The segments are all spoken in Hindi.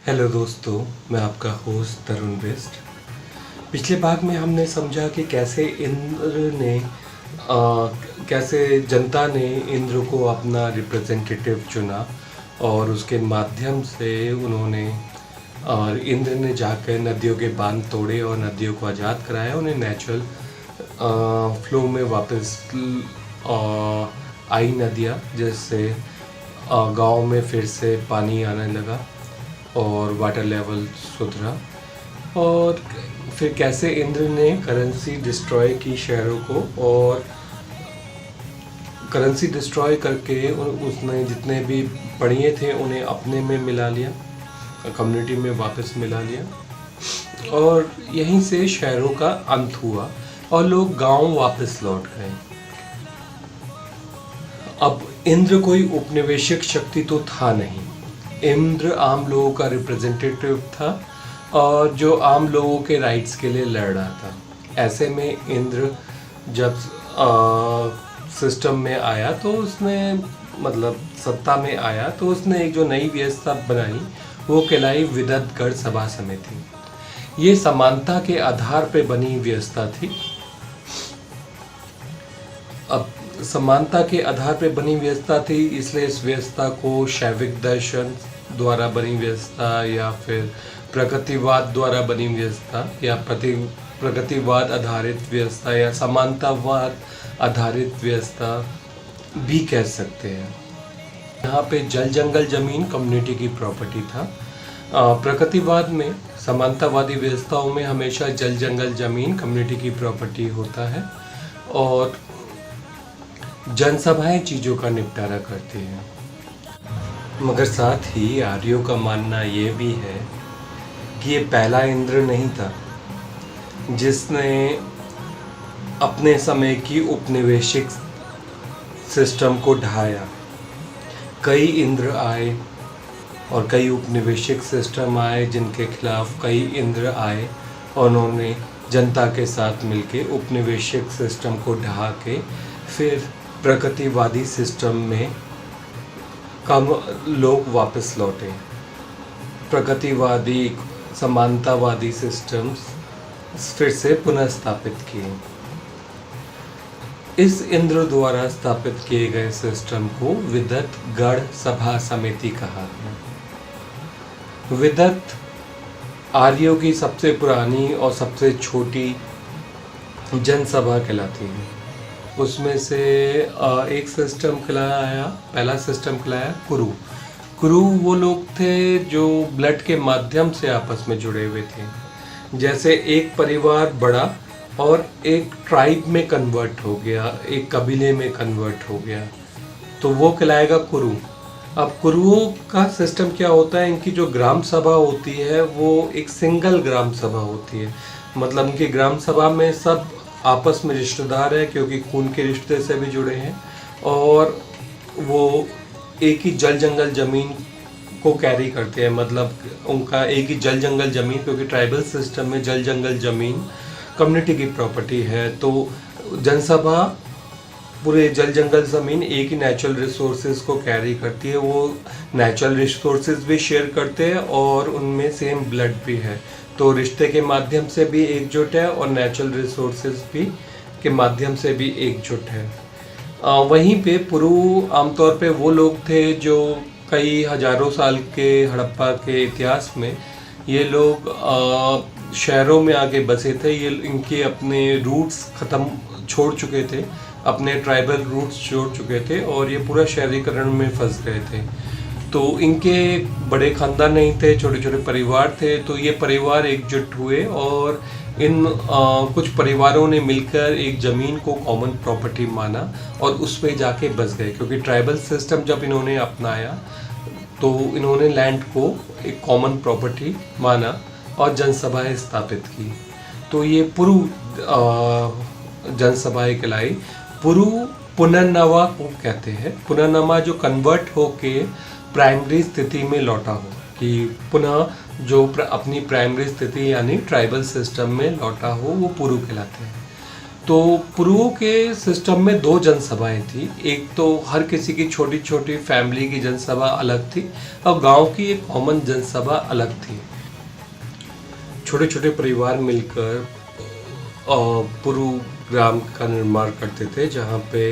हेलो दोस्तों, मैं आपका होस्ट तरुण बिस्ट। पिछले भाग में हमने समझा कि कैसे इंद्र ने कैसे जनता ने इंद्र को अपना रिप्रेजेंटेटिव चुना और उसके माध्यम से उन्होंने और इंद्र ने जाकर नदियों के बांध तोड़े और नदियों को आज़ाद कराया, उन्हें नेचुरल फ्लो में वापस आई नदियाँ, जिससे गांव में फिर से पानी आने लगा और वाटर लेवल सुधरा। और फिर कैसे इंद्र ने करेंसी डिस्ट्रॉय की शहरों को, और करेंसी डिस्ट्रॉय करके उसने जितने भी बढ़िए थे उन्हें अपने में मिला लिया, कम्युनिटी में वापस मिला लिया, और यहीं से शहरों का अंत हुआ और लोग गांव वापस लौट गए। अब इंद्र कोई उपनिवेशिक शक्ति तो था नहीं, इंद्र आम लोगों का रिप्रेजेंटेटिव था और जो आम लोगों के राइट्स के लिए लड़ रहा था। ऐसे में इंद्र जब सिस्टम में आया तो उसने सत्ता में आया तो उसने एक जो नई व्यवस्था बनाई वो कहलाई विदतगढ़ सभा समिति। ये समानता के आधार पे बनी व्यवस्था थी। अब समानता के आधार पर बनी व्यवस्था थी, इसलिए इस व्यवस्था को शैविक दर्शन द्वारा बनी व्यवस्था या फिर प्रगतिवाद द्वारा बनी व्यवस्था या प्रगतिवाद आधारित व्यवस्था या समानतावाद आधारित व्यवस्था भी कह सकते हैं। यहाँ पे जल जंगल जमीन कम्युनिटी की प्रॉपर्टी था। प्रगतिवाद में, समानतावादी व्यवस्थाओं में हमेशा जल जंगल जमीन कम्युनिटी की प्रॉपर्टी होता है और जनसभाएं चीज़ों का निपटारा करती हैं। मगर साथ ही आर्यों का मानना ये भी है कि ये पहला इंद्र नहीं था जिसने अपने समय की उपनिवेशिक सिस्टम को ढाया। कई इंद्र आए और कई उपनिवेशिक सिस्टम आए जिनके खिलाफ कई इंद्र आए और उन्होंने जनता के साथ मिलके उपनिवेशिक सिस्टम को ढहा के फिर प्रगतिवादी सिस्टम में कम लोग वापस लौटे। प्रगतिवादी समानतावादी सिस्टम्स फिर से पुनः स्थापित किए। इस इंद्र द्वारा स्थापित किए गए सिस्टम को विदतगढ़ सभा समिति कहा गया। विदत आर्यों की सबसे पुरानी और सबसे छोटी जनसभा कहलाती है। उसमें से एक सिस्टम कहलाया, पहला सिस्टम कहलाया कुरु। कुरु वो लोग थे जो ब्लड के माध्यम से आपस में जुड़े हुए थे। जैसे एक परिवार बड़ा और एक ट्राइब में कन्वर्ट हो गया, एक कबीले में कन्वर्ट हो गया, तो वो कहलाएगा कुरु। अब कुरुओं का सिस्टम क्या होता है, इनकी जो ग्राम सभा होती है वो एक सिंगल ग्राम सभा होती है। मतलब उनकी ग्राम सभा में सब आपस में रिश्तेदार है क्योंकि खून के रिश्ते से भी जुड़े हैं और वो एक ही जल जंगल ज़मीन को कैरी करते हैं। मतलब उनका एक ही जल जंगल ज़मीन, क्योंकि ट्राइबल सिस्टम में जल जंगल ज़मीन कम्युनिटी की प्रॉपर्टी है, तो जनसभा पूरे जल जंगल ज़मीन एक ही नेचुरल रिसोर्सेज को कैरी करती है। वो नेचुरल रिसोर्सेज भी शेयर करते हैं और उनमें सेम ब्लड भी है, तो रिश्ते के माध्यम से भी एकजुट है और नेचुरल रिसोर्सेज भी के माध्यम से भी एकजुट है। वहीं पे पुरु आमतौर पे वो लोग थे जो कई हजारों साल के हड़प्पा के इतिहास में ये लोग शहरों में आके बसे थे। ये इनके अपने रूट्स छोड़ चुके थे, अपने ट्राइबल रूट्स छोड़ चुके थे और ये पूरा शहरीकरण में फंस गए थे। तो इनके बड़े खानदान नहीं थे, छोटे छोटे परिवार थे, तो ये परिवार एकजुट हुए और इन कुछ परिवारों ने मिलकर एक ज़मीन को कॉमन प्रॉपर्टी माना और उस पे जाके बस गए। क्योंकि ट्राइबल सिस्टम जब इन्होंने अपनाया तो इन्होंने लैंड को एक कॉमन प्रॉपर्टी माना और जनसभाएं स्थापित की। तो ये पुरु जनसभाएं कहलाई। पुरु पुनर्नवा को कहते हैं। पुनर्नवा जो कन्वर्ट होके प्राइमरी स्थिति में लौटा हो, कि पुनः जो अपनी प्राइमरी स्थिति यानी ट्राइबल सिस्टम में लौटा हो, वो पुरु कहलाते हैं। तो पुरुओं के सिस्टम में दो जनसभाएं थी। एक तो हर किसी की छोटी छोटी फैमिली की जनसभा अलग थी और गांव की एक कॉमन जनसभा अलग थी। छोटे छोटे परिवार मिलकर पुरु ग्राम का निर्माण करते थे, जहाँ पे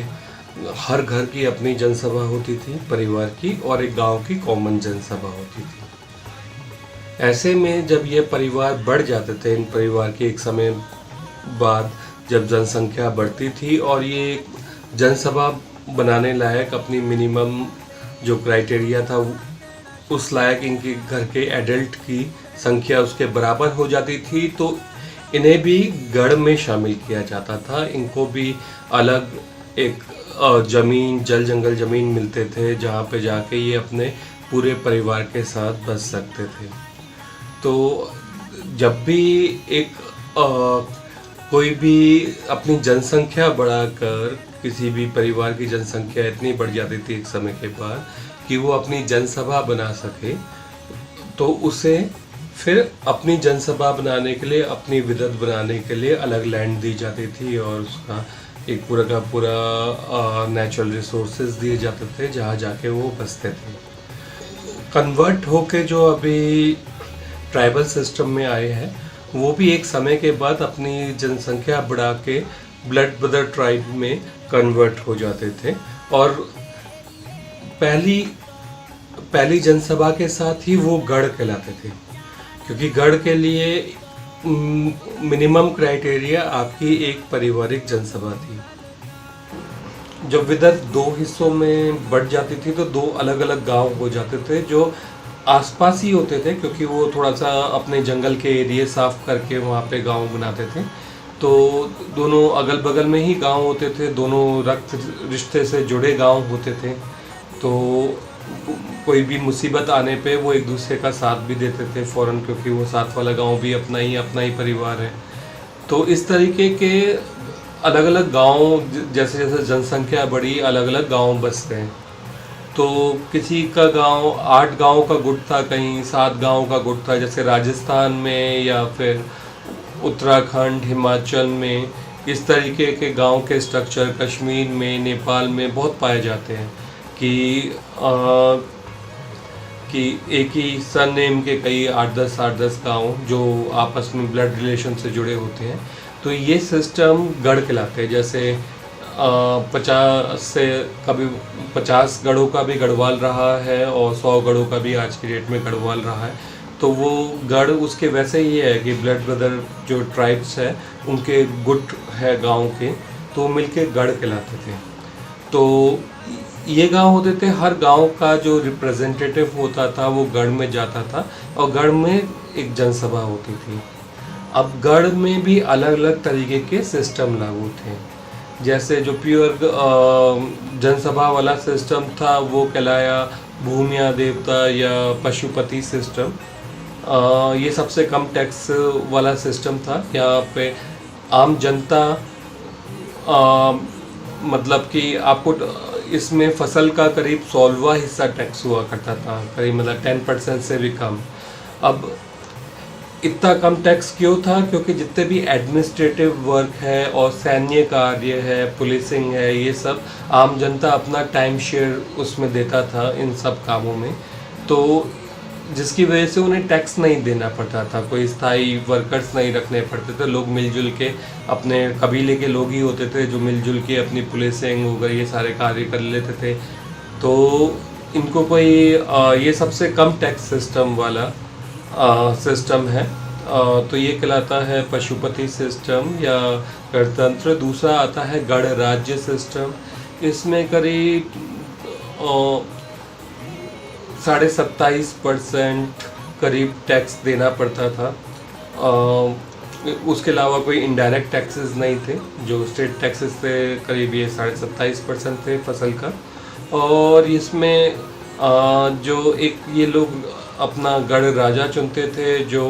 हर घर की अपनी जनसभा होती थी परिवार की और एक गांव की कॉमन जनसभा होती थी। ऐसे में जब ये परिवार बढ़ जाते थे, इन परिवार के एक समय बाद जब जनसंख्या बढ़ती थी और ये जनसभा बनाने लायक अपनी मिनिमम जो क्राइटेरिया था उस लायक इनके घर के एडल्ट की संख्या उसके बराबर हो जाती थी, तो इन्हें भी गढ़ में शामिल किया जाता था। इनको भी अलग एक ज़मीन, जल जंगल ज़मीन मिलते थे, जहाँ पे जाके ये अपने पूरे परिवार के साथ बस सकते थे। तो जब भी एक कोई भी अपनी जनसंख्या बढ़ाकर, किसी भी परिवार की जनसंख्या इतनी बढ़ जाती थी एक समय के बाद कि वो अपनी जनसभा बना सके, तो उसे फिर अपनी जनसभा बनाने के लिए, अपनी विदत बनाने के लिए अलग लैंड दी जाती थी और उसका एक पूरा का पूरा नेचुरल रिसोर्सेज दिए जाते थे, जहाँ जाके वो बसते थे। कन्वर्ट होके जो अभी ट्राइबल सिस्टम में आए हैं, वो भी एक समय के बाद अपनी जनसंख्या बढ़ा के ब्लड ब्रदर ट्राइब में कन्वर्ट हो जाते थे और पहली जनसभा के साथ ही वो गढ़ कहलाते थे, क्योंकि गढ़ के लिए मिनिमम क्राइटेरिया आपकी एक पारिवारिक जनसभा थी। जब विदत दो हिस्सों में बढ़ जाती थी तो दो अलग अलग गांव हो जाते थे जो आसपास ही होते थे, क्योंकि वो थोड़ा सा अपने जंगल के एरिया साफ करके वहाँ पे गांव बनाते थे। तो दोनों अगल बगल में ही गांव होते थे, दोनों रक्त रिश्ते से जुड़े गांव होते थे। तो कोई भी मुसीबत आने पे वो एक दूसरे का साथ भी देते थे फ़ौरन, क्योंकि वो साथ वाला गांव भी अपना ही परिवार है। तो इस तरीके के अलग अलग गांव, जैसे जैसे जनसंख्या बढ़ी अलग अलग गांव बसते हैं। तो किसी का गांव 8 गांव का गुट था, कहीं 7 गांव का गुट था, जैसे राजस्थान में या फिर उत्तराखंड, हिमाचल में इस तरीके के गांव के स्ट्रक्चर कश्मीर में, नेपाल में बहुत पाए जाते हैं कि एक ही सरनेम के कई 8-10 गांव जो आपस में ब्लड रिलेशन से जुड़े होते हैं। तो ये सिस्टम गढ़ कहलाते हैं। जैसे 50 से कभी 50 गढ़ों का भी गढ़वाल रहा है और 100 गढ़ों का भी आज की डेट में गढ़वाल रहा है। तो वो गढ़ उसके वैसे ही है कि ब्लड ब्रदर जो ट्राइब्स है उनके गुट है गांव के, तो मिलके गढ़ कहलाते थे। तो ये गांव होते थे, हर गांव का जो रिप्रेजेंटेटिव होता था वो गढ़ में जाता था और गढ़ में एक जनसभा होती थी। अब गढ़ में भी अलग अलग तरीके के सिस्टम लागू थे। जैसे जो प्योर जनसभा वाला सिस्टम था वो कहलाया भूमिया देवता या पशुपति सिस्टम। ये सबसे कम टैक्स वाला सिस्टम था। यहाँ पे आम जनता मतलब कि आपको इसमें फसल का करीब 16वां हिस्सा टैक्स हुआ करता था, करीब मतलब 10% से भी कम। अब इतना कम टैक्स क्यों था? क्योंकि जितने भी एडमिनिस्ट्रेटिव वर्क है और सैन्य कार्य है, पुलिसिंग है, ये सब आम जनता अपना टाइम शेयर उसमें देता था इन सब कामों में। तो जिसकी वजह से उन्हें टैक्स नहीं देना पड़ता था, कोई स्थायी वर्कर्स नहीं रखने पड़ते थे। लोग मिलजुल के, अपने कबीले के लोग ही होते थे जो मिलजुल के अपनी पुलिसिंग वगैरह ये सारे कार्य कर लेते थे। तो इनको कोई ये सबसे कम टैक्स सिस्टम वाला सिस्टम है। तो ये कहलाता है पशुपति सिस्टम या गणतंत्र। दूसरा आता है गढ़ राज्य सिस्टम। इसमें करीब 27.5% करीब टैक्स देना पड़ता था। उसके अलावा कोई इनडायरेक्ट टैक्सेस नहीं थे। जो स्टेट टैक्सेस थे करीब ये 27.5% थे फसल का। और इसमें जो एक ये लोग अपना गढ़ राजा चुनते थे जो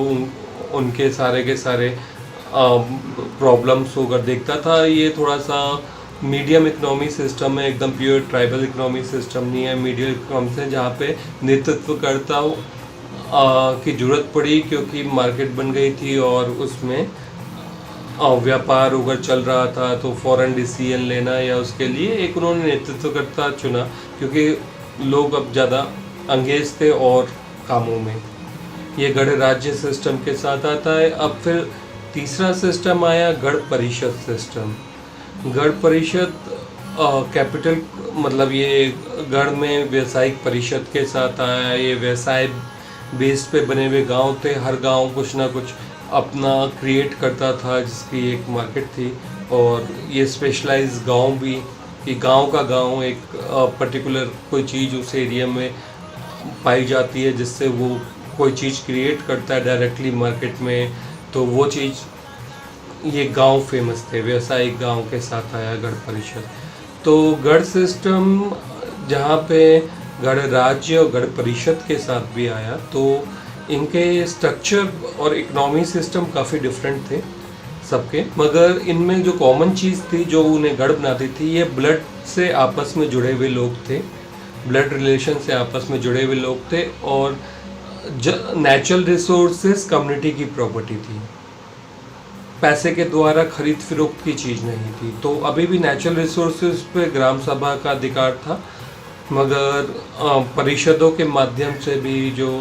उनके सारे के सारे प्रॉब्लम्स होकर देखता था। ये थोड़ा सा मीडियम इकोनॉमी सिस्टम है, एकदम प्योर ट्राइबल इकोनॉमी सिस्टम नहीं है। मीडियम इकोनॉमी से जहाँ पे नेतृत्वकर्ता की ज़रूरत पड़ी क्योंकि मार्केट बन गई थी और उसमें व्यापार उधर चल रहा था, तो फॉरेन डिसीजन लेना या उसके लिए एक उन्होंने नेतृत्वकर्ता चुना, क्योंकि लोग अब ज़्यादा अंगेज थे और कामों में। ये गढ़ राज्य सिस्टम के साथ आता है। अब फिर तीसरा सिस्टम आया गढ़ परिषद सिस्टम। गढ़ परिषद कैपिटल मतलब ये गढ़ में व्यवसायिक परिषद के साथ आया। ये व्यवसाय बेस पे बने हुए गांव थे, हर गांव कुछ ना कुछ अपना क्रिएट करता था जिसकी एक मार्केट थी। और ये स्पेशलाइज गांव भी कि गांव का गांव एक पर्टिकुलर कोई चीज़ उस एरिया में पाई जाती है जिससे वो कोई चीज़ क्रिएट करता है डायरेक्टली मार्केट में, तो वो चीज़ ये गांव फेमस थे। व्यवसायिक गांव के साथ आया गढ़ परिषद। तो गढ़ सिस्टम जहाँ पे गढ़ राज्य और गढ़ परिषद के साथ भी आया, तो इनके स्ट्रक्चर और इकोनॉमी सिस्टम काफ़ी डिफरेंट थे सबके, मगर इनमें जो कॉमन चीज़ थी जो उन्हें गढ़ बनाती थी, ये ब्लड से आपस में जुड़े हुए लोग थे, ब्लड रिलेशन से आपस में जुड़े हुए लोग थे। और नेचुरल रिसोर्सेज कम्युनिटी की प्रॉपर्टी थी, पैसे के द्वारा खरीद फरोख्त की चीज़ नहीं थी। तो अभी भी नेचुरल रिसोर्सेज पे ग्राम सभा का अधिकार था, मगर परिषदों के माध्यम से भी जो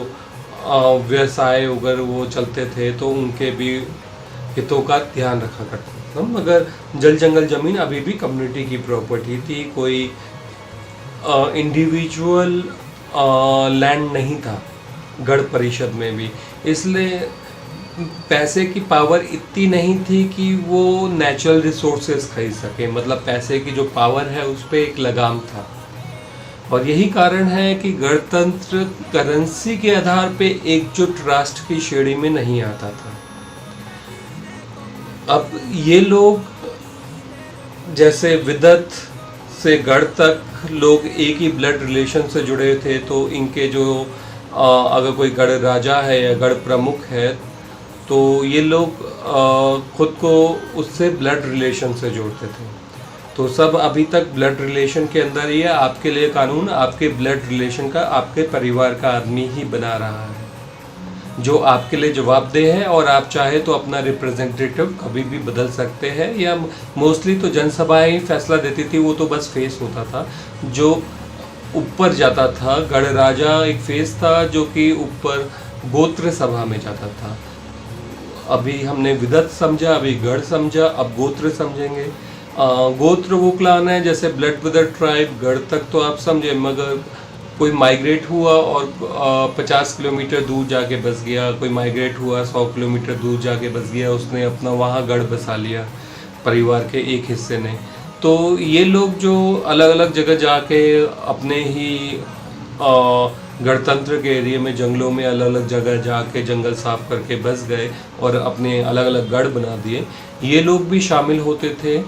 व्यवसाय अगर वो चलते थे तो उनके भी हितों का ध्यान रखा करते थे। मगर जल जंगल ज़मीन अभी भी कम्युनिटी की प्रॉपर्टी थी, कोई इंडिविजुअल लैंड नहीं था गढ़ परिषद में भी। इसलिए पैसे की पावर इतनी नहीं थी कि वो नेचुरल रिसोर्सेज खरीद सके, मतलब पैसे की जो पावर है उस पर एक लगाम था। और यही कारण है कि गणतंत्र करेंसी के आधार पे एकजुट राष्ट्र की श्रेणी में नहीं आता था। अब ये लोग जैसे विदत से गढ़ तक लोग एक ही ब्लड रिलेशन से जुड़े थे, तो इनके जो अगर कोई गढ़ राजा है या गढ़ प्रमुख है तो ये लोग खुद को उससे ब्लड रिलेशन से जोड़ते थे। तो सब अभी तक ब्लड रिलेशन के अंदर ही है। आपके लिए कानून आपके ब्लड रिलेशन का, आपके परिवार का आदमी ही बना रहा है जो आपके लिए जवाबदेह है, और आप चाहे तो अपना रिप्रेजेंटेटिव कभी भी बदल सकते हैं। या मोस्टली तो जनसभाएं ही फैसला देती थी, वो तो बस फेस होता था जो ऊपर जाता था। गढ़ राजा एक फेस था जो कि ऊपर गोत्र सभा में जाता था। अभी हमने विदत समझा, अभी गढ़ समझा, अब गोत्र समझेंगे। गोत्र वो क्लान है जैसे ब्लड ब्रदर ट्राइब, गढ़ तक तो आप समझे, मगर कोई माइग्रेट हुआ और 50 किलोमीटर दूर जाके बस गया, कोई माइग्रेट हुआ 100 किलोमीटर दूर जाके बस गया, उसने अपना वहाँ गढ़ बसा लिया परिवार के एक हिस्से ने। तो ये लोग जो अलग अलग जगह जाके अपने ही गणतंत्र के एरिया में जंगलों में अलग अलग जगह जाके जंगल साफ करके बस गए और अपने अलग अलग गढ़ बना दिए, ये लोग भी शामिल होते थे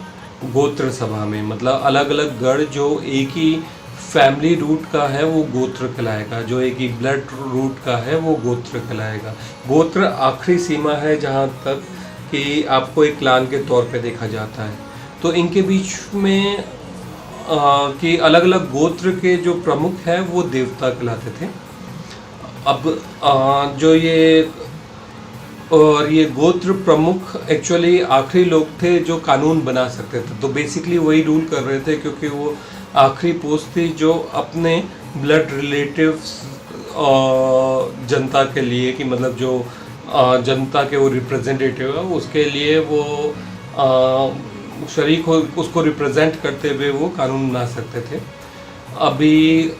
गोत्र सभा में। मतलब अलग अलग गढ़ जो एक ही फैमिली रूट का है वो गोत्र कहलाएगा, जो एक ही ब्लड रूट का है वो गोत्र कहलाएगा। गोत्र आखिरी सीमा है जहाँ तक कि आपको एक क्लान के तौर पे देखा जाता है। तो इनके बीच में कि अलग अलग गोत्र के जो प्रमुख है वो देवता कहलाते थे। अब जो ये गोत्र प्रमुख एक्चुअली आखिरी लोग थे जो कानून बना सकते थे। तो बेसिकली वही रूल कर रहे थे क्योंकि वो आखिरी पोस्ट थी जो अपने ब्लड रिलेटिव्स जनता के लिए, कि मतलब जो जनता के वो रिप्रेजेंटेटिव है उसके लिए वो शरीक हो, उसको रिप्रेजेंट करते हुए वो कानून बना सकते थे। अभी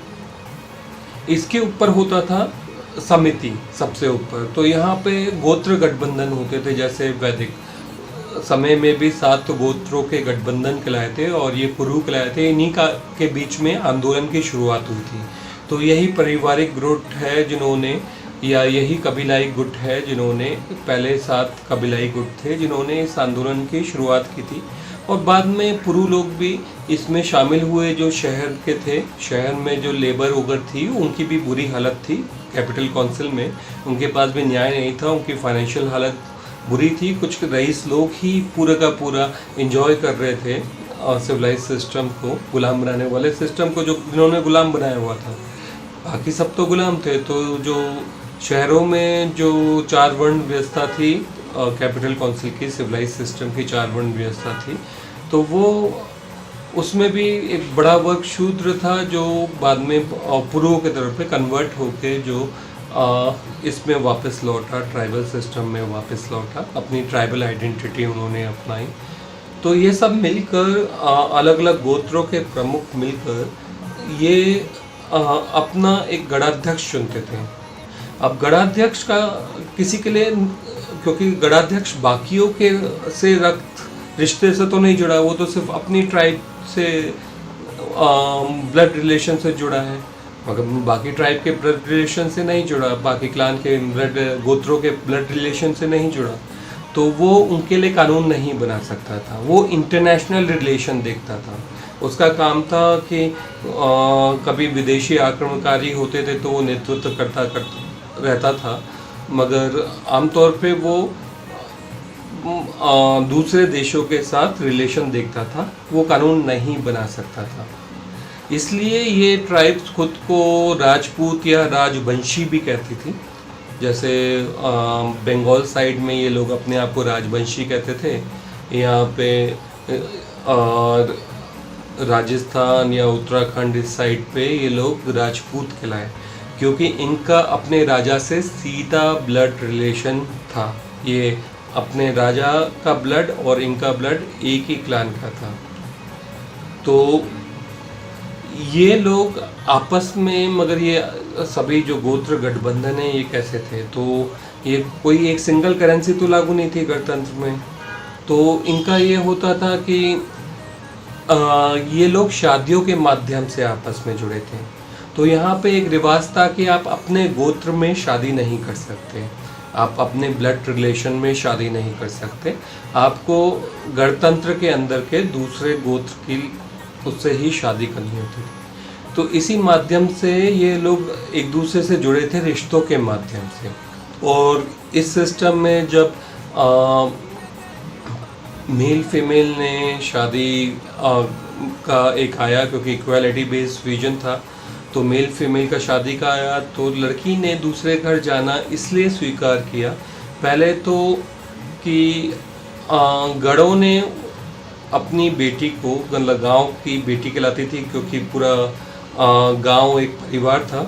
इसके ऊपर होता था समिति सबसे ऊपर। तो यहाँ पे गोत्र गठबंधन होते थे, जैसे वैदिक समय में भी 7 गोत्रों के गठबंधन कहलाए थे और ये कुरु कहलाए थे। इन्हीं का के बीच में आंदोलन की शुरुआत हुई थी। तो यही पारिवारिक गुट है जिन्होंने, या यही कबीलाई गुट है जिन्होंने, पहले 7 कबीलाई गुट थे जिन्होंने इस आंदोलन की शुरुआत की थी। और बाद में पुरु लोग भी इसमें शामिल हुए जो शहर के थे। शहर में जो लेबर वगैरह थी उनकी भी बुरी हालत थी, कैपिटल काउंसिल में उनके पास भी न्याय नहीं था, उनकी फाइनेंशियल हालत बुरी थी। कुछ रईस लोग ही पूरा का पूरा एंजॉय कर रहे थे सिविलाइज सिस्टम को, गुलाम बनाने वाले सिस्टम को, जो जिन्होंने गुलाम बनाया हुआ था। बाकी सब तो गुलाम थे। तो जो शहरों में जो 4 वर्ण व्यवस्था थी कैपिटल काउंसिल की सिविलाइज सिस्टम की 4 वर्ण व्यवस्था थी। तो वो उसमें भी एक बड़ा वर्ग शूद्र था जो बाद में पुरुषों के तरफ पे कन्वर्ट होके जो इसमें वापस लौटा, ट्राइबल सिस्टम में वापस लौटा, अपनी ट्राइबल आइडेंटिटी उन्होंने अपनाई। तो ये सब मिलकर अलग अलग गोत्रों के प्रमुख मिलकर ये अपना एक गणाध्यक्ष चुनते थे। अब गणाध्यक्ष का किसी के लिए, क्योंकि गणाध्यक्ष बाकियों के से रक्त रिश्ते से तो नहीं जुड़ा, वो तो सिर्फ अपनी ट्राइब से ब्लड रिलेशन से जुड़ा है, मगर बाकी ट्राइब के ब्लड रिलेशन से नहीं जुड़ा, बाकी क्लान के ब्लड गोत्रों के ब्लड रिलेशन से नहीं जुड़ा। तो वो उनके लिए कानून नहीं बना सकता था, वो इंटरनेशनल रिलेशन देखता था। उसका काम था कि कभी विदेशी आक्रमणकारी होते थे तो वो नेतृत्व करता रहता था, मगर आमतौर पे वो दूसरे देशों के साथ रिलेशन देखता था, वो कानून नहीं बना सकता था। इसलिए ये ट्राइब्स खुद को राजपूत या राजवंशी भी कहती थी। जैसे बंगाल साइड में ये लोग अपने आप को राजवंशी कहते थे, यहाँ पे राजस्थान या उत्तराखंड इस साइड पे ये लोग राजपूत कहलाए, क्योंकि इनका अपने राजा से सीधा ब्लड रिलेशन था। ये अपने राजा का ब्लड और इनका ब्लड एक ही क्लान का था। तो ये लोग आपस में, मगर ये सभी जो गोत्र गठबंधन है ये कैसे थे, तो ये कोई एक सिंगल करेंसी तो लागू नहीं थी गणतंत्र में। तो इनका ये होता था कि ये लोग शादियों के माध्यम से आपस में जुड़े थे। तो यहाँ पे एक रिवाज था कि आप अपने गोत्र में शादी नहीं कर सकते, आप अपने ब्लड रिलेशन में शादी नहीं कर सकते, आपको गणतंत्र के अंदर के दूसरे गोत्र की उससे ही शादी करनी होती थी। तो इसी माध्यम से ये लोग एक दूसरे से जुड़े थे रिश्तों के माध्यम से। और इस सिस्टम में जब मेल फीमेल ने शादी का एक आया, क्योंकि इक्वालिटी बेस्ड विजन था, तो मेल फीमेल का शादी का आया, तो लड़की ने दूसरे घर जाना इसलिए स्वीकार किया पहले तो कि गढ़ों ने अपनी बेटी को, गांव की बेटी कहलाती थी क्योंकि पूरा गांव एक परिवार था,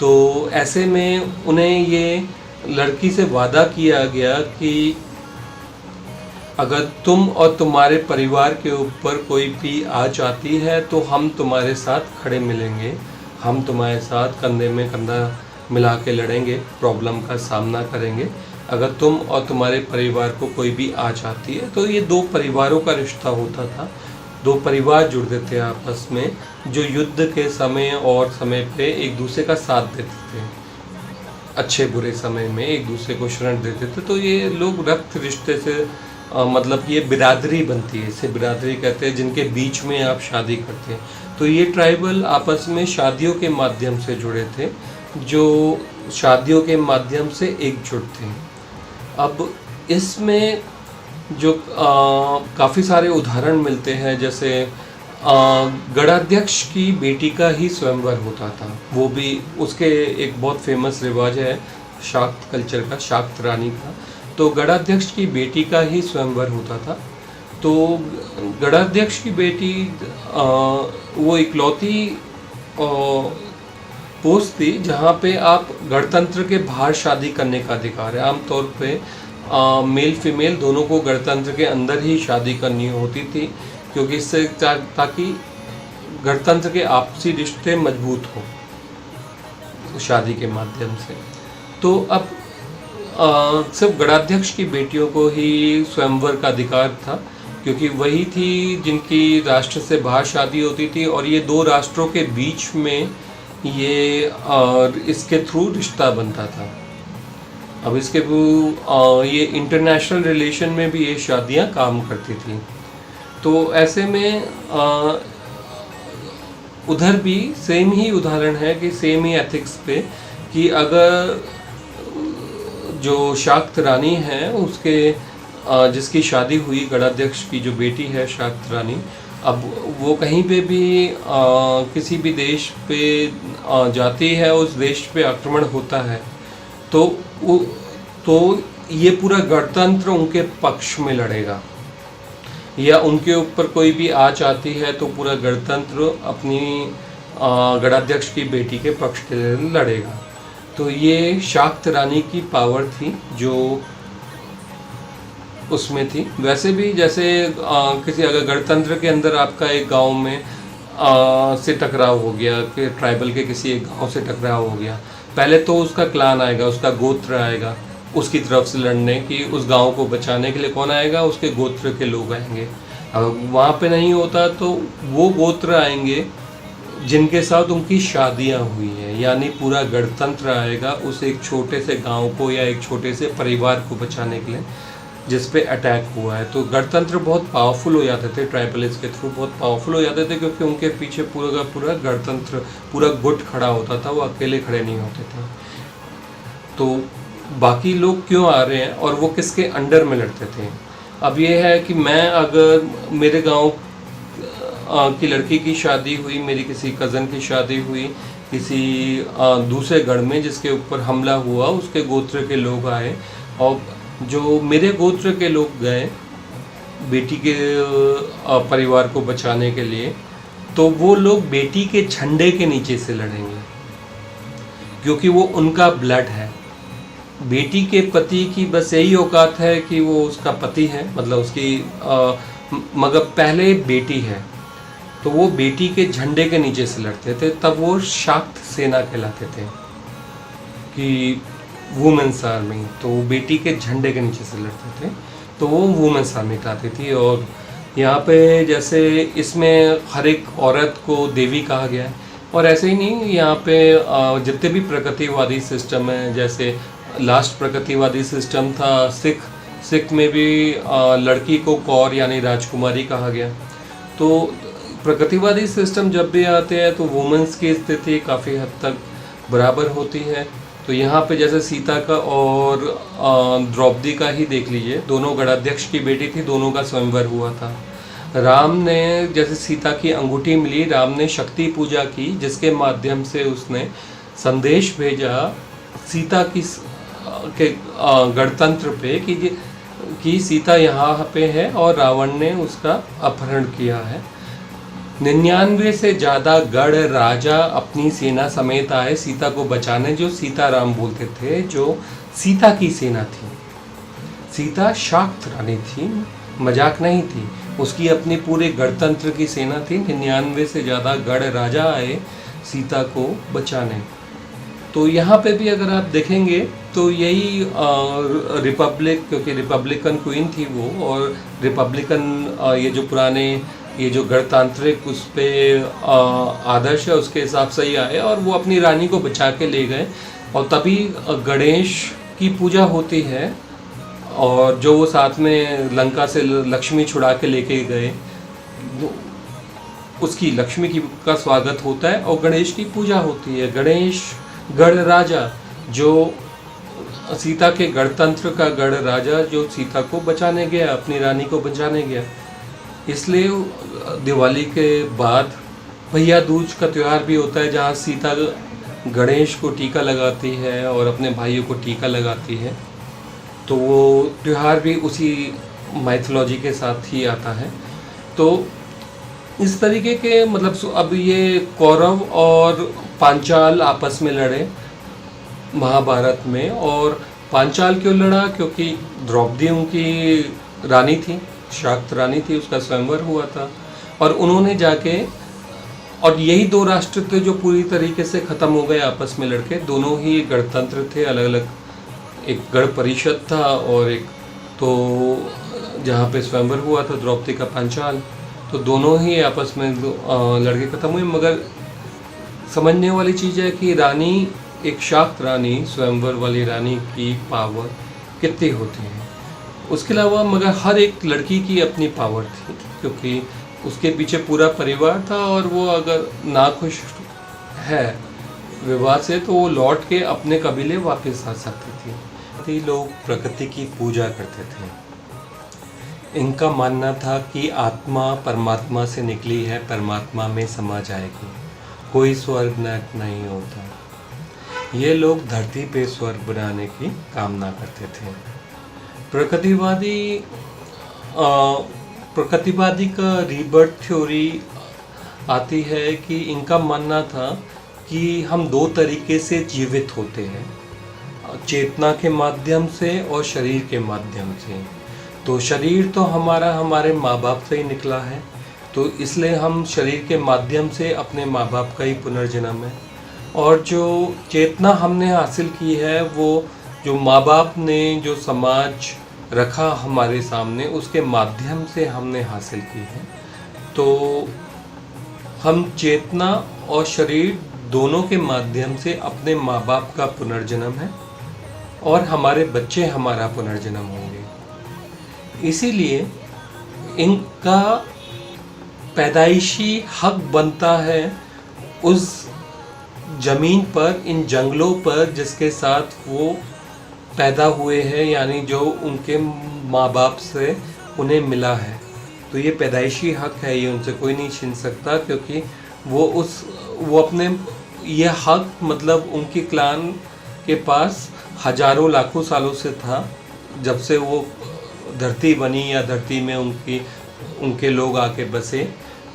तो ऐसे में उन्हें ये लड़की से वादा किया गया कि अगर तुम और तुम्हारे परिवार के ऊपर कोई भी आँच आती है तो हम तुम्हारे साथ खड़े मिलेंगे, हम तुम्हारे साथ कंधे में कंधा मिला के लड़ेंगे, प्रॉब्लम का सामना करेंगे। अगर तुम और तुम्हारे परिवार को कोई भी आँच आती है, तो ये दो परिवारों का रिश्ता होता था, दो परिवार जुड़ते थे आपस में, जो युद्ध के समय और समय पे एक दूसरे का साथ देते थे, अच्छे बुरे समय में एक दूसरे को शरण देते थे। तो ये लोग रक्त रिश्ते से मतलब ये बिरादरी बनती है, इसे बिरादरी कहते हैं, जिनके बीच में आप शादी करते हैं। तो ये ट्राइबल आपस में शादियों के माध्यम से जुड़े थे, जो शादियों के माध्यम से एकजुट थे। अब इसमें जो काफ़ी सारे उदाहरण मिलते हैं, जैसे गणाध्यक्ष की बेटी का ही स्वयंवर होता था, वो भी उसके एक बहुत फेमस रिवाज है शाक्त कल्चर का, शाक्त रानी का। तो गणाध्यक्ष की बेटी का ही स्वयंवर होता था। तो गणाध्यक्ष की बेटी वो इकलौती पोस्ट थी जहाँ पे आप गणतंत्र के बाहर शादी करने का अधिकार है। आमतौर पे मेल फीमेल दोनों को गणतंत्र के अंदर ही शादी करनी होती थी, क्योंकि इससे ताकि गणतंत्र के आपसी रिश्ते मजबूत हो शादी के माध्यम से। तो अब सिर्फ गणाध्यक्ष की बेटियों को ही स्वयंवर का अधिकार था, क्योंकि वही थी जिनकी राष्ट्र से बाहर शादी होती थी, और ये दो राष्ट्रों के बीच में ये इसके थ्रू रिश्ता बनता था। अब इसके ये इंटरनेशनल रिलेशन में भी ये शादियां काम करती थी। तो ऐसे में उधर भी सेम ही उदाहरण है कि सेम ही एथिक्स पे कि अगर जो शाक्त रानी है उसके जिसकी शादी हुई गणाध्यक्ष की जो बेटी है शाक्त रानी, अब वो कहीं पे भी किसी भी देश पे जाती है, उस देश पे आक्रमण होता है, तो ये पूरा गणतंत्र उनके पक्ष में लड़ेगा, या उनके ऊपर कोई भी आँच आती है तो पूरा गणतंत्र अपनी गणाध्यक्ष की बेटी के पक्ष के लिए लड़ेगा। तो ये शाक्त रानी की पावर थी जो उसमें थी। वैसे भी जैसे किसी अगर गणतंत्र के अंदर आपका एक गांव में से टकराव हो गया, कि ट्राइबल के किसी एक गांव से टकराव हो गया, पहले तो उसका क्लान आएगा, उसका गोत्र आएगा उसकी तरफ से लड़ने की, उस गांव को बचाने के लिए कौन आएगा, उसके गोत्र के लोग आएंगे। अब वहाँ पे नहीं होता तो वो गोत्र आएंगे जिनके साथ उनकी शादियाँ हुई हैं, यानी पूरा गणतंत्र आएगा उस एक छोटे से गांव को या एक छोटे से परिवार को बचाने के लिए जिस पे अटैक हुआ है। तो गणतंत्र बहुत पावरफुल हो जाते थे, ट्राइबलिस्ट के थ्रू बहुत पावरफुल हो जाते थे, क्योंकि उनके पीछे पूरा का पूरा गणतंत्र पूरा गुट खड़ा होता था, वो अकेले खड़े नहीं होते थे। तो बाकी लोग क्यों आ रहे हैं और वो किसके अंडर में लड़ते थे। अब ये है कि मैं अगर मेरे गांव की लड़की की शादी हुई, मेरी किसी कज़न की शादी हुई किसी दूसरे गढ़ में जिसके ऊपर हमला हुआ, उसके गोत्र के लोग आए और जो मेरे गोत्र के लोग गए बेटी के परिवार को बचाने के लिए, तो वो लोग बेटी के झंडे के नीचे से लड़ेंगे क्योंकि वो उनका ब्लड है। बेटी के पति की बस यही औकात है कि वो उसका पति है, मतलब उसकी मगर पहले बेटी है, तो वो बेटी के झंडे के नीचे से लड़ते थे। तब वो शाक्त सेना कहलाते थे कि वुमेन्स आर्मी, तो वो बेटी के झंडे के नीचे से लड़ते थे, तो वो वुमेन्स आर्मी कहती थी। और यहाँ पे जैसे इसमें हर एक औरत को देवी कहा गया है, और ऐसे ही नहीं, यहाँ पे जितने भी प्रगतिवादी सिस्टम है, जैसे लास्ट प्रगतिवादी सिस्टम था सिख में भी लड़की को कौर यानी राजकुमारी कहा गया। तो प्रगतिवादी सिस्टम जब भी आते हैं तो वुमेन्स की स्थिति काफ़ी हद तक बराबर होती है। तो यहाँ पे जैसे सीता का और द्रौपदी का ही देख लीजिए, दोनों गणाध्यक्ष की बेटी थी, दोनों का स्वयंवर हुआ था। राम ने जैसे सीता की अंगूठी मिली, राम ने शक्ति पूजा की जिसके माध्यम से उसने संदेश भेजा सीता की के गणतंत्र पे कि सीता यहाँ पे है और रावण ने उसका अपहरण किया है। 99 से ज़्यादा गढ़ राजा अपनी सेना समेत आए सीता को बचाने, जो सीताराम बोलते थे, जो सीता की सेना थी। सीता शाक्त रानी थी, मजाक नहीं थी, उसकी अपनी पूरे गणतंत्र की सेना थी। 99 से ज़्यादा गढ़ राजा आए सीता को बचाने। तो यहाँ पे भी अगर आप देखेंगे तो यही रिपब्लिक, क्योंकि रिपब्लिकन क्वीन थी वो, और रिपब्लिकन ये जो पुराने ये जो गणतांत्रिक उस पर आदर्श है उसके हिसाब से ही आए और वो अपनी रानी को बचा के ले गए। और तभी गणेश की पूजा होती है, और जो वो साथ में लंका से लक्ष्मी छुड़ा के लेके गए, उसकी लक्ष्मी की का स्वागत होता है और गणेश की पूजा होती है। गणेश गढ़ राजा, जो सीता के गणतंत्र का गढ़ राजा, जो सीता को बचाने गया, अपनी रानी को बचाने गया। इसलिए दिवाली के बाद भैया दूज का त्यौहार भी होता है, जहाँ सीता गणेश को टीका लगाती है और अपने भाइयों को टीका लगाती है। तो वो त्यौहार भी उसी माइथोलॉजी के साथ ही आता है। तो इस तरीके के मतलब अब ये कौरव और पांचाल आपस में लड़े महाभारत में। और पांचाल क्यों लड़ा? क्योंकि द्रौपदी उनकी रानी थी, शाक्त रानी थी, उसका स्वयंवर हुआ था और उन्होंने जाके, और यही दो राष्ट्र थे जो पूरी तरीके से ख़त्म हो गए आपस में लड़के। दोनों ही गणतंत्र थे, अलग अलग, एक गण परिषद था और एक तो जहाँ पे स्वयंवर हुआ था द्रौपदी का पांचाल। तो दोनों ही आपस में लड़के ख़त्म हुए। मगर समझने वाली चीज़ है कि रानी, एक शाक्त रानी, स्वयंवर वाली रानी की पावर कितनी होती है। उसके अलावा मगर हर एक लड़की की अपनी पावर थी, क्योंकि उसके पीछे पूरा परिवार था और वो अगर नाखुश है विवाह से तो वो लौट के अपने कबीले वापस आ सकती थी। लोग प्रकृति की पूजा करते थे। इनका मानना था कि आत्मा परमात्मा से निकली है, परमात्मा में समा जाएगी, कोई स्वर्ग नरक नहीं होता। ये लोग धरती पे स्वर्ग बनाने की कामना करते थे। प्रकृतिवादी प्रकृतिवादी का रीबर्थ थ्योरी आती है कि इनका मानना था कि हम दो तरीके से जीवित होते हैं, चेतना के माध्यम से और शरीर के माध्यम से। तो शरीर तो हमारा हमारे माँ बाप से ही निकला है, तो इसलिए हम शरीर के माध्यम से अपने माँ बाप का ही पुनर्जन्म है। और जो चेतना हमने हासिल की है वो जो माँ बाप ने जो समाज रखा हमारे सामने उसके माध्यम से हमने हासिल की है। तो हम चेतना और शरीर दोनों के माध्यम से अपने माँ बाप का पुनर्जन्म है और हमारे बच्चे हमारा पुनर्जन्म होंगे। इसीलिए इनका पैदाइशी हक बनता है उस ज़मीन पर, इन जंगलों पर जिसके साथ वो पैदा हुए हैं, यानी जो उनके माँ बाप से उन्हें मिला है। तो ये पैदाइशी हक है, ये उनसे कोई नहीं छीन सकता, क्योंकि वो अपने ये हक मतलब उनकी क्लान के पास हजारों लाखों सालों से था, जब से वो धरती बनी या धरती में उनके लोग आके बसे,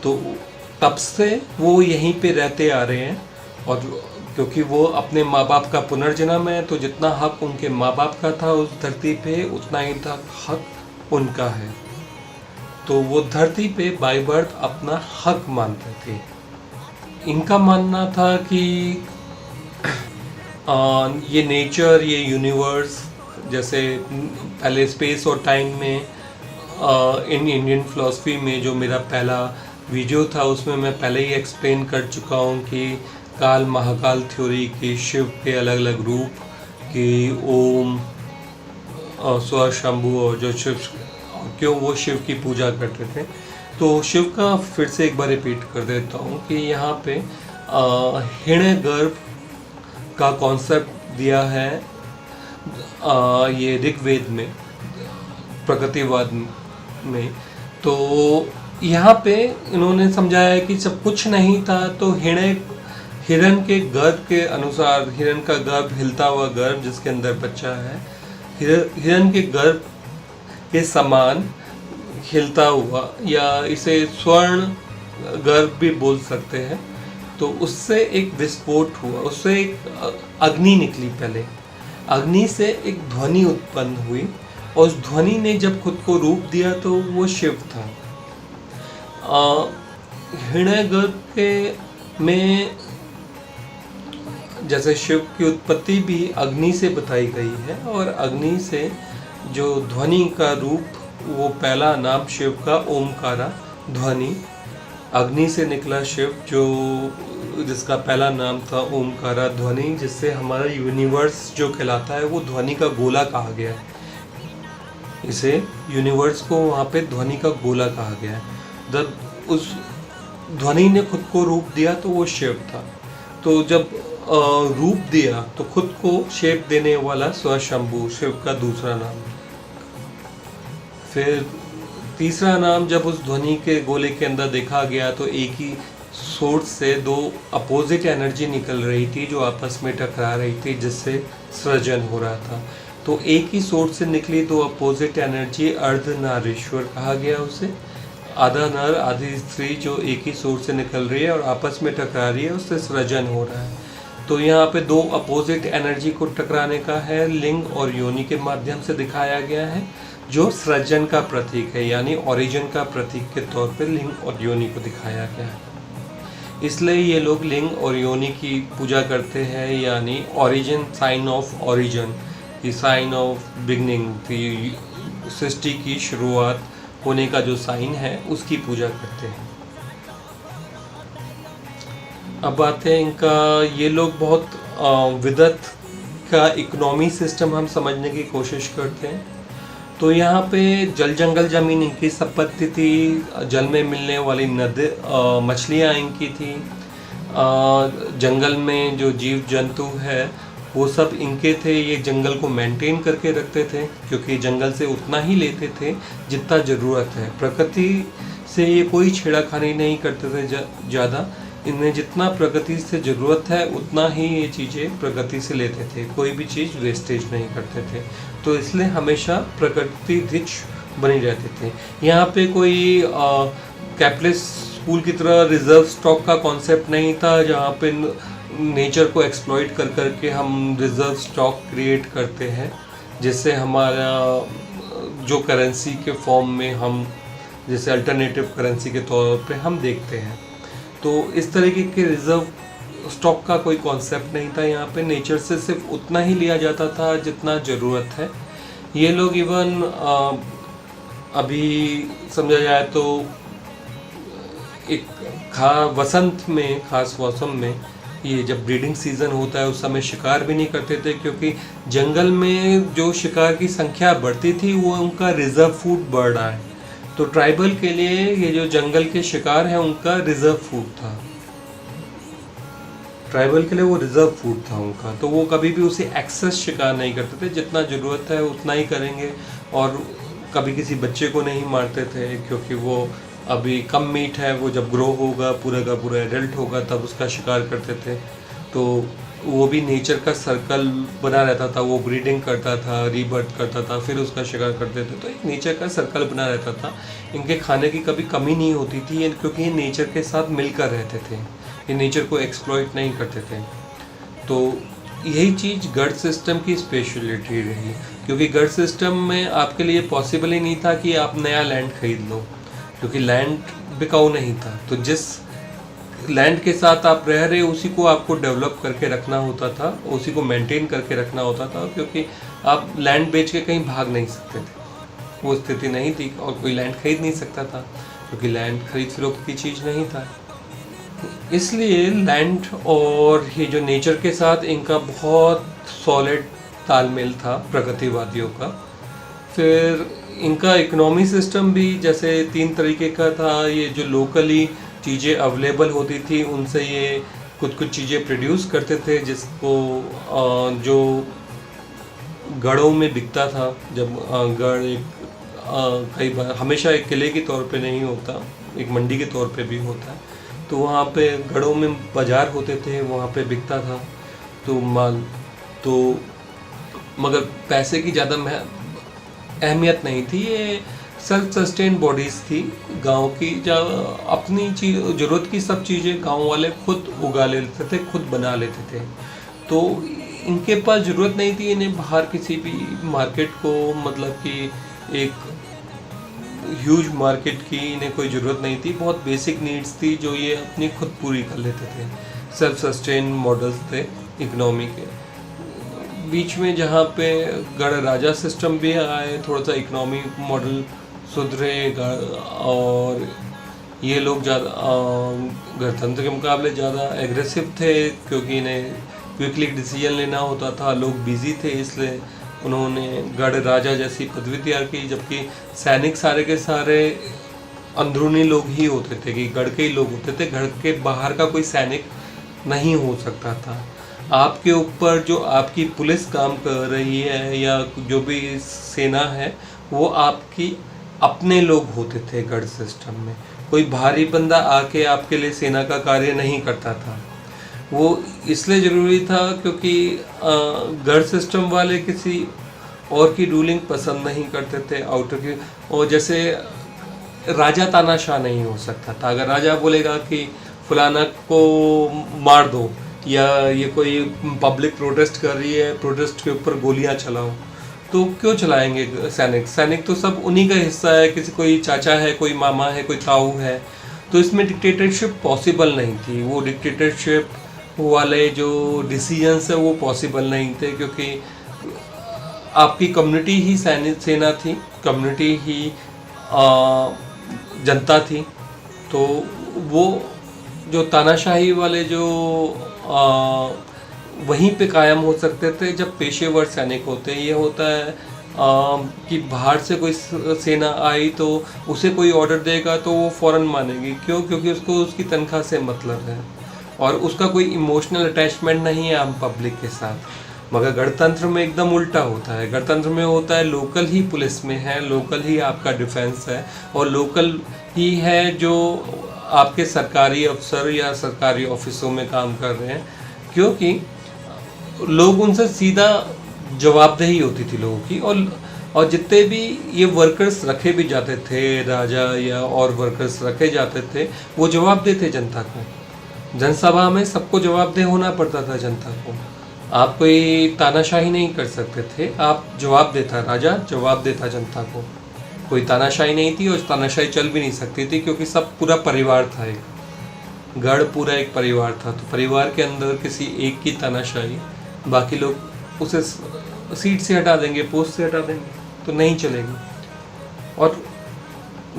तो तब से वो यहीं पे रहते आ रहे हैं। और क्योंकि वो अपने माँ बाप का पुनर्जन्म है, तो जितना हक उनके माँ बाप का था उस धरती पे, उतना ही था हक उनका है। तो वो धरती पे बाय बर्थ अपना हक मानते थे। इनका मानना था कि ये नेचर, ये यूनिवर्स, जैसे पहले स्पेस और टाइम में इन इंडियन फिलॉसफी में जो मेरा पहला वीडियो था उसमें मैं पहले ही एक्सप्लेन कर चुका हूँ कि काल महाकाल थ्योरी की शिव के अलग अलग रूप कि ओम, स्वशंभु, और जो शिव क्यों वो शिव की पूजा करते थे। तो शिव का फिर से एक बार रिपीट कर देता हूँ कि यहाँ पे हिरण्यगर्भ का कॉन्सेप्ट दिया है ये ऋग्वेद में, प्रकृतिवाद में। तो यहाँ पे इन्होंने समझाया है कि सब कुछ नहीं था, तो हिरण के गर्भ के अनुसार, हिरण का गर्भ हिलता हुआ गर्भ जिसके अंदर बच्चा है, हिरण के गर्भ के समान हिलता हुआ, या इसे स्वर्ण गर्भ भी बोल सकते हैं। तो उससे एक विस्फोट हुआ, उससे एक अग्नि निकली। पहले अग्नि से एक ध्वनि उत्पन्न हुई और उस ध्वनि ने जब खुद को रूप दिया तो वो शिव था। हिरण्यगर्भ के में जैसे शिव की उत्पत्ति भी अग्नि से बताई गई है, और अग्नि से जो ध्वनि का रूप, वो पहला नाम शिव का ओमकारा ध्वनि, अग्नि से निकला शिव, जो जिसका पहला नाम था ओमकारा ध्वनि, जिससे हमारा यूनिवर्स जो कहलाता है वो ध्वनि का गोला कहा गया है। इसे यूनिवर्स को वहाँ पे ध्वनि का गोला कहा गया है। जब उस ध्वनि ने खुद को रूप दिया तो वो शिव था। तो जब रूप दिया तो खुद को शेप देने वाला स्वशंभु, शिव का दूसरा नाम। फिर तीसरा नाम जब उस ध्वनि के गोले के अंदर देखा गया तो एक ही सोर्स से दो अपोजिट एनर्जी निकल रही थी जो आपस में टकरा रही थी, जिससे सृजन हो रहा था। तो एक ही सोर्स से निकली दो अपोजिट एनर्जी अर्धनारीश्वर कहा गया उसे। आधा नर आधी स्त्री जो एक ही सोर्स से निकल रही है और आपस में टकरा रही है, उससे सृजन हो रहा है। तो यहाँ पे दो अपोजिट एनर्जी को टकराने का है, लिंग और योनि के माध्यम से दिखाया गया है, जो सृजन का प्रतीक है, यानी ओरिजिन का प्रतीक के तौर पे लिंग और योनि को दिखाया गया है। इसलिए ये लोग लिंग और योनि की पूजा करते हैं, यानी ओरिजिन, साइन ऑफ ओरिजिन, की साइन ऑफ बिगनिंग, सृष्टि की शुरुआत होने का जो साइन है उसकी पूजा करते हैं। अब बात है इनका, ये लोग बहुत विदत का इकोनॉमी सिस्टम हम समझने की कोशिश करते हैं। तो यहाँ पे जल जंगल ज़मीन इनकी संपत्ति थी, जल में मिलने वाली नदी, मछलियाँ इनकी थी, जंगल में जो जीव जंतु है वो सब इनके थे। ये जंगल को मेंटेन करके रखते थे, क्योंकि जंगल से उतना ही लेते थे जितना ज़रूरत है। प्रकृति से ये कोई छेड़खानी नहीं करते थे ज़्यादा, इन्हें जितना प्रकृति से ज़रूरत है उतना ही ये चीज़ें प्रकृति से लेते थे, कोई भी चीज़ वेस्टेज नहीं करते थे। तो इसलिए हमेशा प्रकृति रिच बनी रहते थे। यहाँ पे कोई कैपिटलिस्ट स्कूल की तरह रिजर्व स्टॉक का कॉन्सेप्ट नहीं था, जहाँ पे नेचर को एक्सप्लॉइट कर करके हम रिजर्व स्टॉक क्रिएट करते हैं, जिससे हमारा जो करेंसी के फॉर्म में हम जैसे अल्टरनेटिव करेंसी के तौर पे हम देखते हैं। तो इस तरीके के रिजर्व स्टॉक का कोई कॉन्सेप्ट नहीं था। यहाँ पे नेचर से सिर्फ उतना ही लिया जाता था जितना ज़रूरत है। ये लोग इवन अभी समझा जाए तो एक वसंत में, खास मौसम में, ये जब ब्रीडिंग सीज़न होता है उस समय शिकार भी नहीं करते थे, क्योंकि जंगल में जो शिकार की संख्या बढ़ती थी वो उनका रिजर्व फूड बढ़ रहा है। तो ट्राइबल के लिए ये जो जंगल के शिकार है उनका रिजर्व फूड था, ट्राइबल के लिए वो रिजर्व फूड था उनका। तो वो कभी भी उसे एक्सेस शिकार नहीं करते थे, जितना ज़रूरत है उतना ही करेंगे, और कभी किसी बच्चे को नहीं मारते थे, क्योंकि वो अभी कम मीट है, वो जब ग्रो होगा पूरा का पूरा एडल्ट होगा तब उसका शिकार करते थे। तो वो भी नेचर का सर्कल बना रहता था, वो ब्रीडिंग करता था, रीबर्थ करता था, फिर उसका शिकार करते थे। तो एक नेचर का सर्कल बना रहता था। इनके खाने की कभी कमी नहीं होती थी, क्योंकि ये नेचर के साथ मिलकर रहते थे, ये नेचर को एक्सप्लॉइट नहीं करते थे। तो यही चीज़ गढ़ सिस्टम की स्पेशलिटी रही, क्योंकि गढ़ सिस्टम में आपके लिए पॉसिबल ही नहीं था कि आप नया लैंड खरीद लो, क्योंकि लैंड बिकाऊ नहीं था। तो जिस लैंड के साथ आप रह रहे उसी को आपको डेवलप करके रखना होता था, उसी को मेंटेन करके रखना होता था, क्योंकि आप लैंड बेच के कहीं भाग नहीं सकते थे, वो स्थिति नहीं थी। और कोई लैंड खरीद नहीं सकता था, क्योंकि लैंड खरीद फरोख्त की चीज़ नहीं था। इसलिए लैंड और ये जो नेचर के साथ इनका बहुत सॉलिड तालमेल था प्रगतिवादियों का। फिर इनका इकोनॉमी सिस्टम भी जैसे 3 तरीके का था। ये जो लोकली चीज़ें अवेलेबल होती थी उनसे ये कुछ चीज़ें प्रोड्यूस करते थे, जिसको जो गढ़ों में बिकता था। जब गढ़ एक कई बार हमेशा एक किले के तौर पे नहीं होता, एक मंडी के तौर पे भी होता है, तो वहाँ पे गढ़ों में बाज़ार होते थे, वहाँ पे बिकता था तो माल। तो मगर पैसे की ज़्यादा अहमियत नहीं थी, ये सेल्फ सस्टेन बॉडीज़ थी गांव की, जब अपनी चीज़ ज़रूरत की सब चीज़ें गांव वाले खुद उगा लेते थे, खुद बना लेते थे। तो इनके पास ज़रूरत नहीं थी इन्हें बाहर किसी भी मार्केट को, मतलब कि एक ह्यूज मार्केट की इन्हें कोई ज़रूरत नहीं थी। बहुत बेसिक नीड्स थी जो ये अपनी खुद पूरी कर लेते थे। सेल्फ सस्टेन मॉडल्स थे इकोनॉमी के। बीच में जहाँ पे गढ़ राजा सिस्टम भी आए, थोड़ा सा इकोनॉमी मॉडल सुधरे, और ये लोग ज़्यादा गणतंत्र के मुकाबले ज़्यादा एग्रेसिव थे, क्योंकि इन्हें क्विकली डिसीजन लेना होता था, लोग बिजी थे, इसलिए उन्होंने गढ़ राजा जैसी पदवी तैयार की। जबकि सैनिक सारे के सारे अंदरूनी लोग ही होते थे, कि गढ़ के ही लोग होते थे, गढ़ के बाहर का कोई सैनिक नहीं हो सकता था। आपके ऊपर जो आपकी पुलिस काम कर रही है या जो भी सेना है, वो आपकी अपने लोग होते थे गढ़ सिस्टम में। कोई बाहरी बंदा आके आपके लिए सेना का कार्य नहीं करता था। वो इसलिए ज़रूरी था क्योंकि गढ़ सिस्टम वाले किसी और की रूलिंग पसंद नहीं करते थे आउटर की। और जैसे राजा तानाशाह नहीं हो सकता था। अगर राजा बोलेगा कि फलाना को मार दो, या ये कोई पब्लिक प्रोटेस्ट कर रही है, प्रोटेस्ट के ऊपर गोलियां चलाओ, तो क्यों चलाएंगे सैनिक? सैनिक तो सब उन्हीं का हिस्सा है, किसी कोई चाचा है, कोई मामा है, कोई ताऊ है। तो इसमें डिक्टेटरशिप पॉसिबल नहीं थी। वो डिक्टेटरशिप वाले जो डिसीजंस है वो पॉसिबल नहीं थे, क्योंकि आपकी कम्युनिटी ही सेना थी, कम्युनिटी ही जनता थी। तो वो जो तानाशाही वाले जो वहीं पे कायम हो सकते थे जब पेशेवर सैनिक होते। ये होता है कि बाहर से कोई सेना आई तो उसे कोई ऑर्डर देगा तो वो फ़ौरन मानेगी। क्यों? क्योंकि उसको उसकी तनख्वाह से मतलब है और उसका कोई इमोशनल अटैचमेंट नहीं है आम पब्लिक के साथ। मगर गणतंत्र में एकदम उल्टा होता है। गणतंत्र में होता है लोकल ही पुलिस में है, लोकल ही आपका डिफेंस है, और लोकल ही है जो आपके सरकारी अफसर या सरकारी ऑफिसों में काम कर रहे हैं, क्योंकि लोग उनसे सीधा जवाबदेही होती थी लोगों की। और जितने भी ये वर्कर्स रखे भी जाते थे, राजा या और वर्कर्स रखे जाते थे, वो जवाबदेह थे जनता को। जनसभा में सबको जवाबदेह होना पड़ता था जनता को। आप कोई तानाशाही नहीं कर सकते थे, आप जवाब देता, राजा जवाब देता जनता को। कोई तानाशाही नहीं थी और तानाशाही चल भी नहीं सकती थी, क्योंकि सब पूरा परिवार था, एक गढ़ पूरा एक परिवार था। तो परिवार के अंदर किसी एक की तानाशाही, बाकी लोग उसे सीट से हटा देंगे, पोस्ट से हटा देंगे, तो नहीं चलेगी। और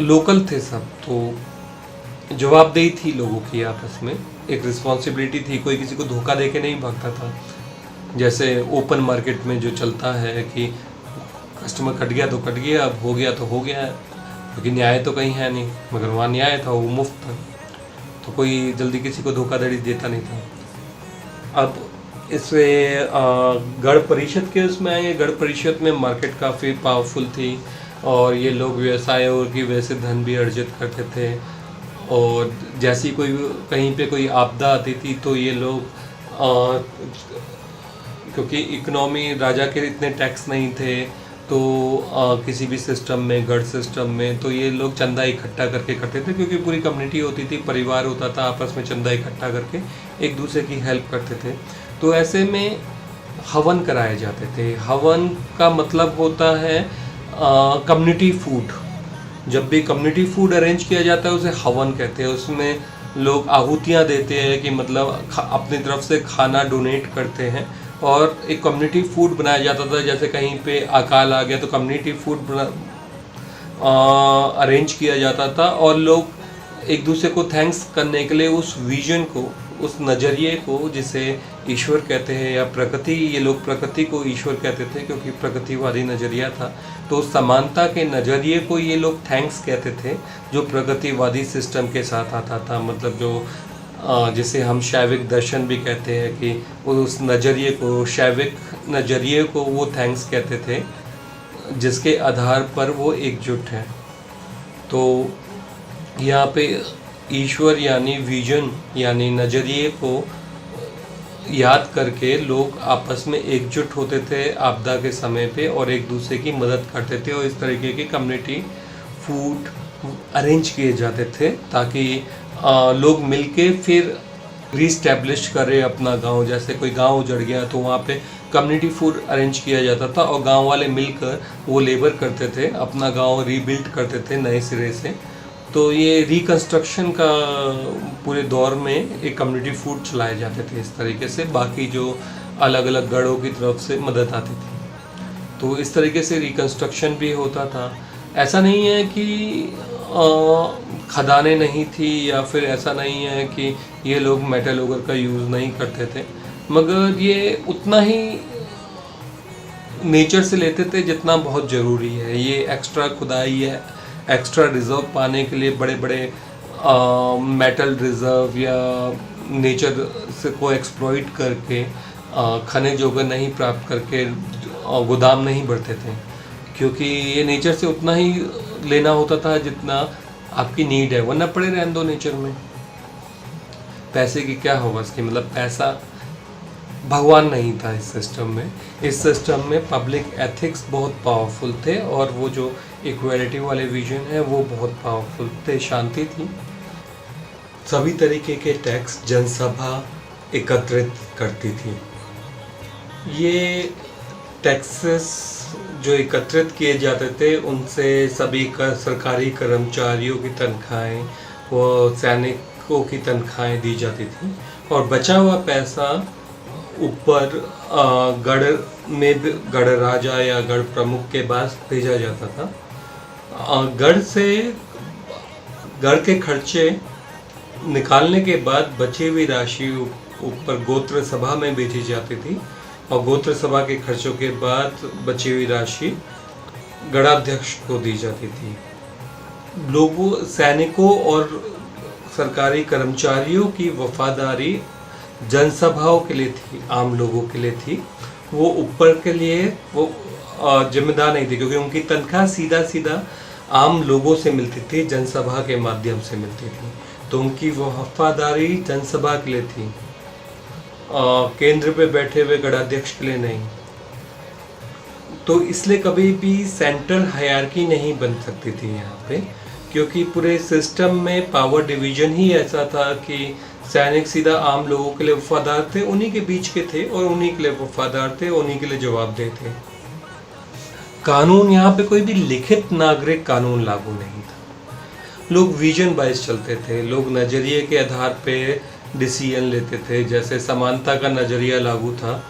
लोकल थे सब, तो जवाबदेही थी लोगों की आपस में, एक रिस्पॉन्सिबिलिटी थी। कोई किसी को धोखा दे के नहीं भागता था, जैसे ओपन मार्केट में जो चलता है कि कस्टमर कट गया तो कट गया, अब हो गया तो हो गया है, क्योंकि न्याय तो कहीं है नहीं। मगर वहाँ न्याय था, वो मुफ्त था, तो कोई जल्दी किसी को धोखाधड़ी देता नहीं था। अब इससे गढ़ परिषद के उसमें आए। गढ़ परिषद में मार्केट काफ़ी पावरफुल थी और ये लोग व्यवसायों की वजह से धन भी अर्जित करते थे। और जैसी कोई कहीं पे कोई आपदा आती थी तो ये लोग क्योंकि इकोनॉमी, राजा के इतने टैक्स नहीं थे, तो किसी भी सिस्टम में, गढ़ सिस्टम में, तो ये लोग चंदा इकट्ठा करके करते थे, क्योंकि पूरी कम्युनिटी होती थी, परिवार होता था, आपस में चंदा इकट्ठा करके एक दूसरे की हेल्प करते थे। तो ऐसे में हवन कराए जाते थे। हवन का मतलब होता है कम्युनिटी फूड। जब भी कम्युनिटी फूड अरेंज किया जाता है उसे हवन कहते हैं। उसमें लोग आहुतियाँ देते हैं, कि मतलब अपनी तरफ से खाना डोनेट करते हैं, और एक कम्युनिटी फूड बनाया जाता था। जैसे कहीं पे अकाल आ गया तो कम्युनिटी फूड अरेंज किया जाता था, और लोग एक दूसरे को थैंक्स करने के लिए उस विजन को, उस नज़रिए को, जिसे ईश्वर कहते हैं या प्रकृति, ये लोग प्रकृति को ईश्वर कहते थे क्योंकि प्रकृतिवादी नज़रिया था, तो समानता के नज़रिए को ये लोग थैंक्स कहते थे, जो प्रकृतिवादी सिस्टम के साथ आता था। मतलब जो जिसे हम शैविक दर्शन भी कहते हैं, कि वो उस नज़रिए को, शैविक नज़रिए को वो थैंक्स कहते थे, जिसके आधार पर वो एकजुट है। तो यहाँ पे ईश्वर यानी विजन यानी नज़रिए को याद करके लोग आपस में एकजुट होते थे आपदा के समय पे, और एक दूसरे की मदद करते थे, और इस तरीके के कम्युनिटी फूड अरेंज किए जाते थे, ताकि लोग मिलके फिर रीस्टैब्लिश करें अपना गांव। जैसे कोई गांव उजड़ गया तो वहाँ पे कम्युनिटी फूड अरेंज किया जाता था, और गांव वाले मिलकर वो लेबर करते थे, अपना गांव रीबिल्ड करते थे नए सिरे से। तो ये रिकंस्ट्रक्शन का पूरे दौर में एक कम्युनिटी फूड चलाए जाते थे इस तरीके से। बाकी जो अलग अलग गढ़ों की तरफ से मदद आती थी, तो इस तरीके से रिकंस्ट्रक्शन भी होता था। ऐसा नहीं है कि खदानें नहीं थी, या फिर ऐसा नहीं है कि ये लोग मेटल ओगर का यूज़ नहीं करते थे, मगर ये उतना ही नेचर से लेते थे जितना बहुत ज़रूरी है। ये एक्स्ट्रा खुदाई है, एक्स्ट्रा रिज़र्व पाने के लिए बड़े बड़े मेटल रिज़र्व या नेचर से को एक्सप्लॉइट करके खनिज ओगर नहीं प्राप्त करके गोदाम नहीं बढ़ते थे, क्योंकि ये नेचर से उतना ही लेना होता था जितना आपकी नीड है, वरना पड़े रहने दो नेचर में। पैसे की क्या होगा इसकी, मतलब पैसा भगवान नहीं था इस सिस्टम में। इस सिस्टम में पब्लिक एथिक्स बहुत पावरफुल थे, और वो जो इक्वालिटी वाले विजन है वो बहुत पावरफुल थे। शांति थी। सभी तरीके के टैक्स जनसभा एकत्रित करती थी। ये टैक्सेस जो एकत्रित किए जाते थे उनसे सभी का सरकारी कर्मचारियों की तनख्वाहें, वो सैनिकों की तनख्वाहें दी जाती थी, और बचा हुआ पैसा ऊपर गढ़ में गढ़ राजा या गढ़ प्रमुख के पास भेजा जाता था। गढ़ से गढ़ के खर्चे निकालने के बाद बची हुई राशि ऊपर गोत्र सभा में भेजी जाती थी, और गोत्र सभा के खर्चों के बाद बची हुई राशि गणाध्यक्ष को दी जाती थी। लोगों, सैनिकों और सरकारी कर्मचारियों की वफादारी जनसभाओं के लिए थी, आम लोगों के लिए थी। वो ऊपर के लिए वो जिम्मेदार नहीं थे, क्योंकि उनकी तनख्वाह सीधा सीधा आम लोगों से मिलती थी, जनसभा के माध्यम से मिलती थी। तो उनकी वफादारी जनसभा के लिए थी, केंद्र पे बैठे हुए गणाध्यक्ष के लिए नहीं। तो इसलिए कभी भी सेंट्रल हायरार्की नहीं बन सकती थी यहाँ पे, क्योंकि पूरे सिस्टम में पावर डिवीजन ही ऐसा था कि सैनिक सीधा आम लोगों के लिए वफादार थे, उन्हीं के बीच के थे और उन्हीं के लिए वफादार थे, उन्हीं के लिए जवाबदेह थे। कानून यहाँ पे कोई भी लिखित नागरिक कानून लागू नहीं था। लोग विजन वाइज चलते थे, लोग नज़रिए के आधार पे डिसीजन लेते थे। जैसे समानता का नज़रिया लागू था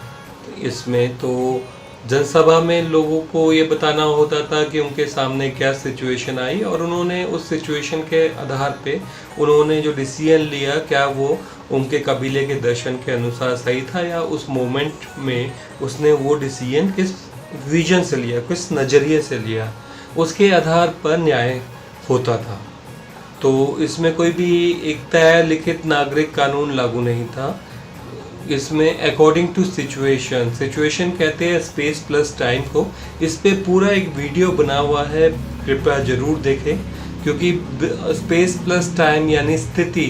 इसमें, तो जनसभा में लोगों को ये बताना होता था कि उनके सामने क्या सिचुएशन आई और उन्होंने उस सिचुएशन के आधार पे उन्होंने जो डिसीजन लिया, क्या वो उनके कबीले के दर्शन के अनुसार सही था या उस मोमेंट में उसने वो डिसीजन किस विजन से लिया, किस नज़रिए से लिया, उसके आधार पर न्याय होता था। तो इसमें कोई भी एक तय लिखित नागरिक कानून लागू नहीं था। इसमें अकॉर्डिंग टू सिचुएशन कहते हैं स्पेस प्लस टाइम को। इस पे पूरा एक वीडियो बना हुआ है, कृपया ज़रूर देखें, क्योंकि स्पेस प्लस टाइम यानी स्थिति,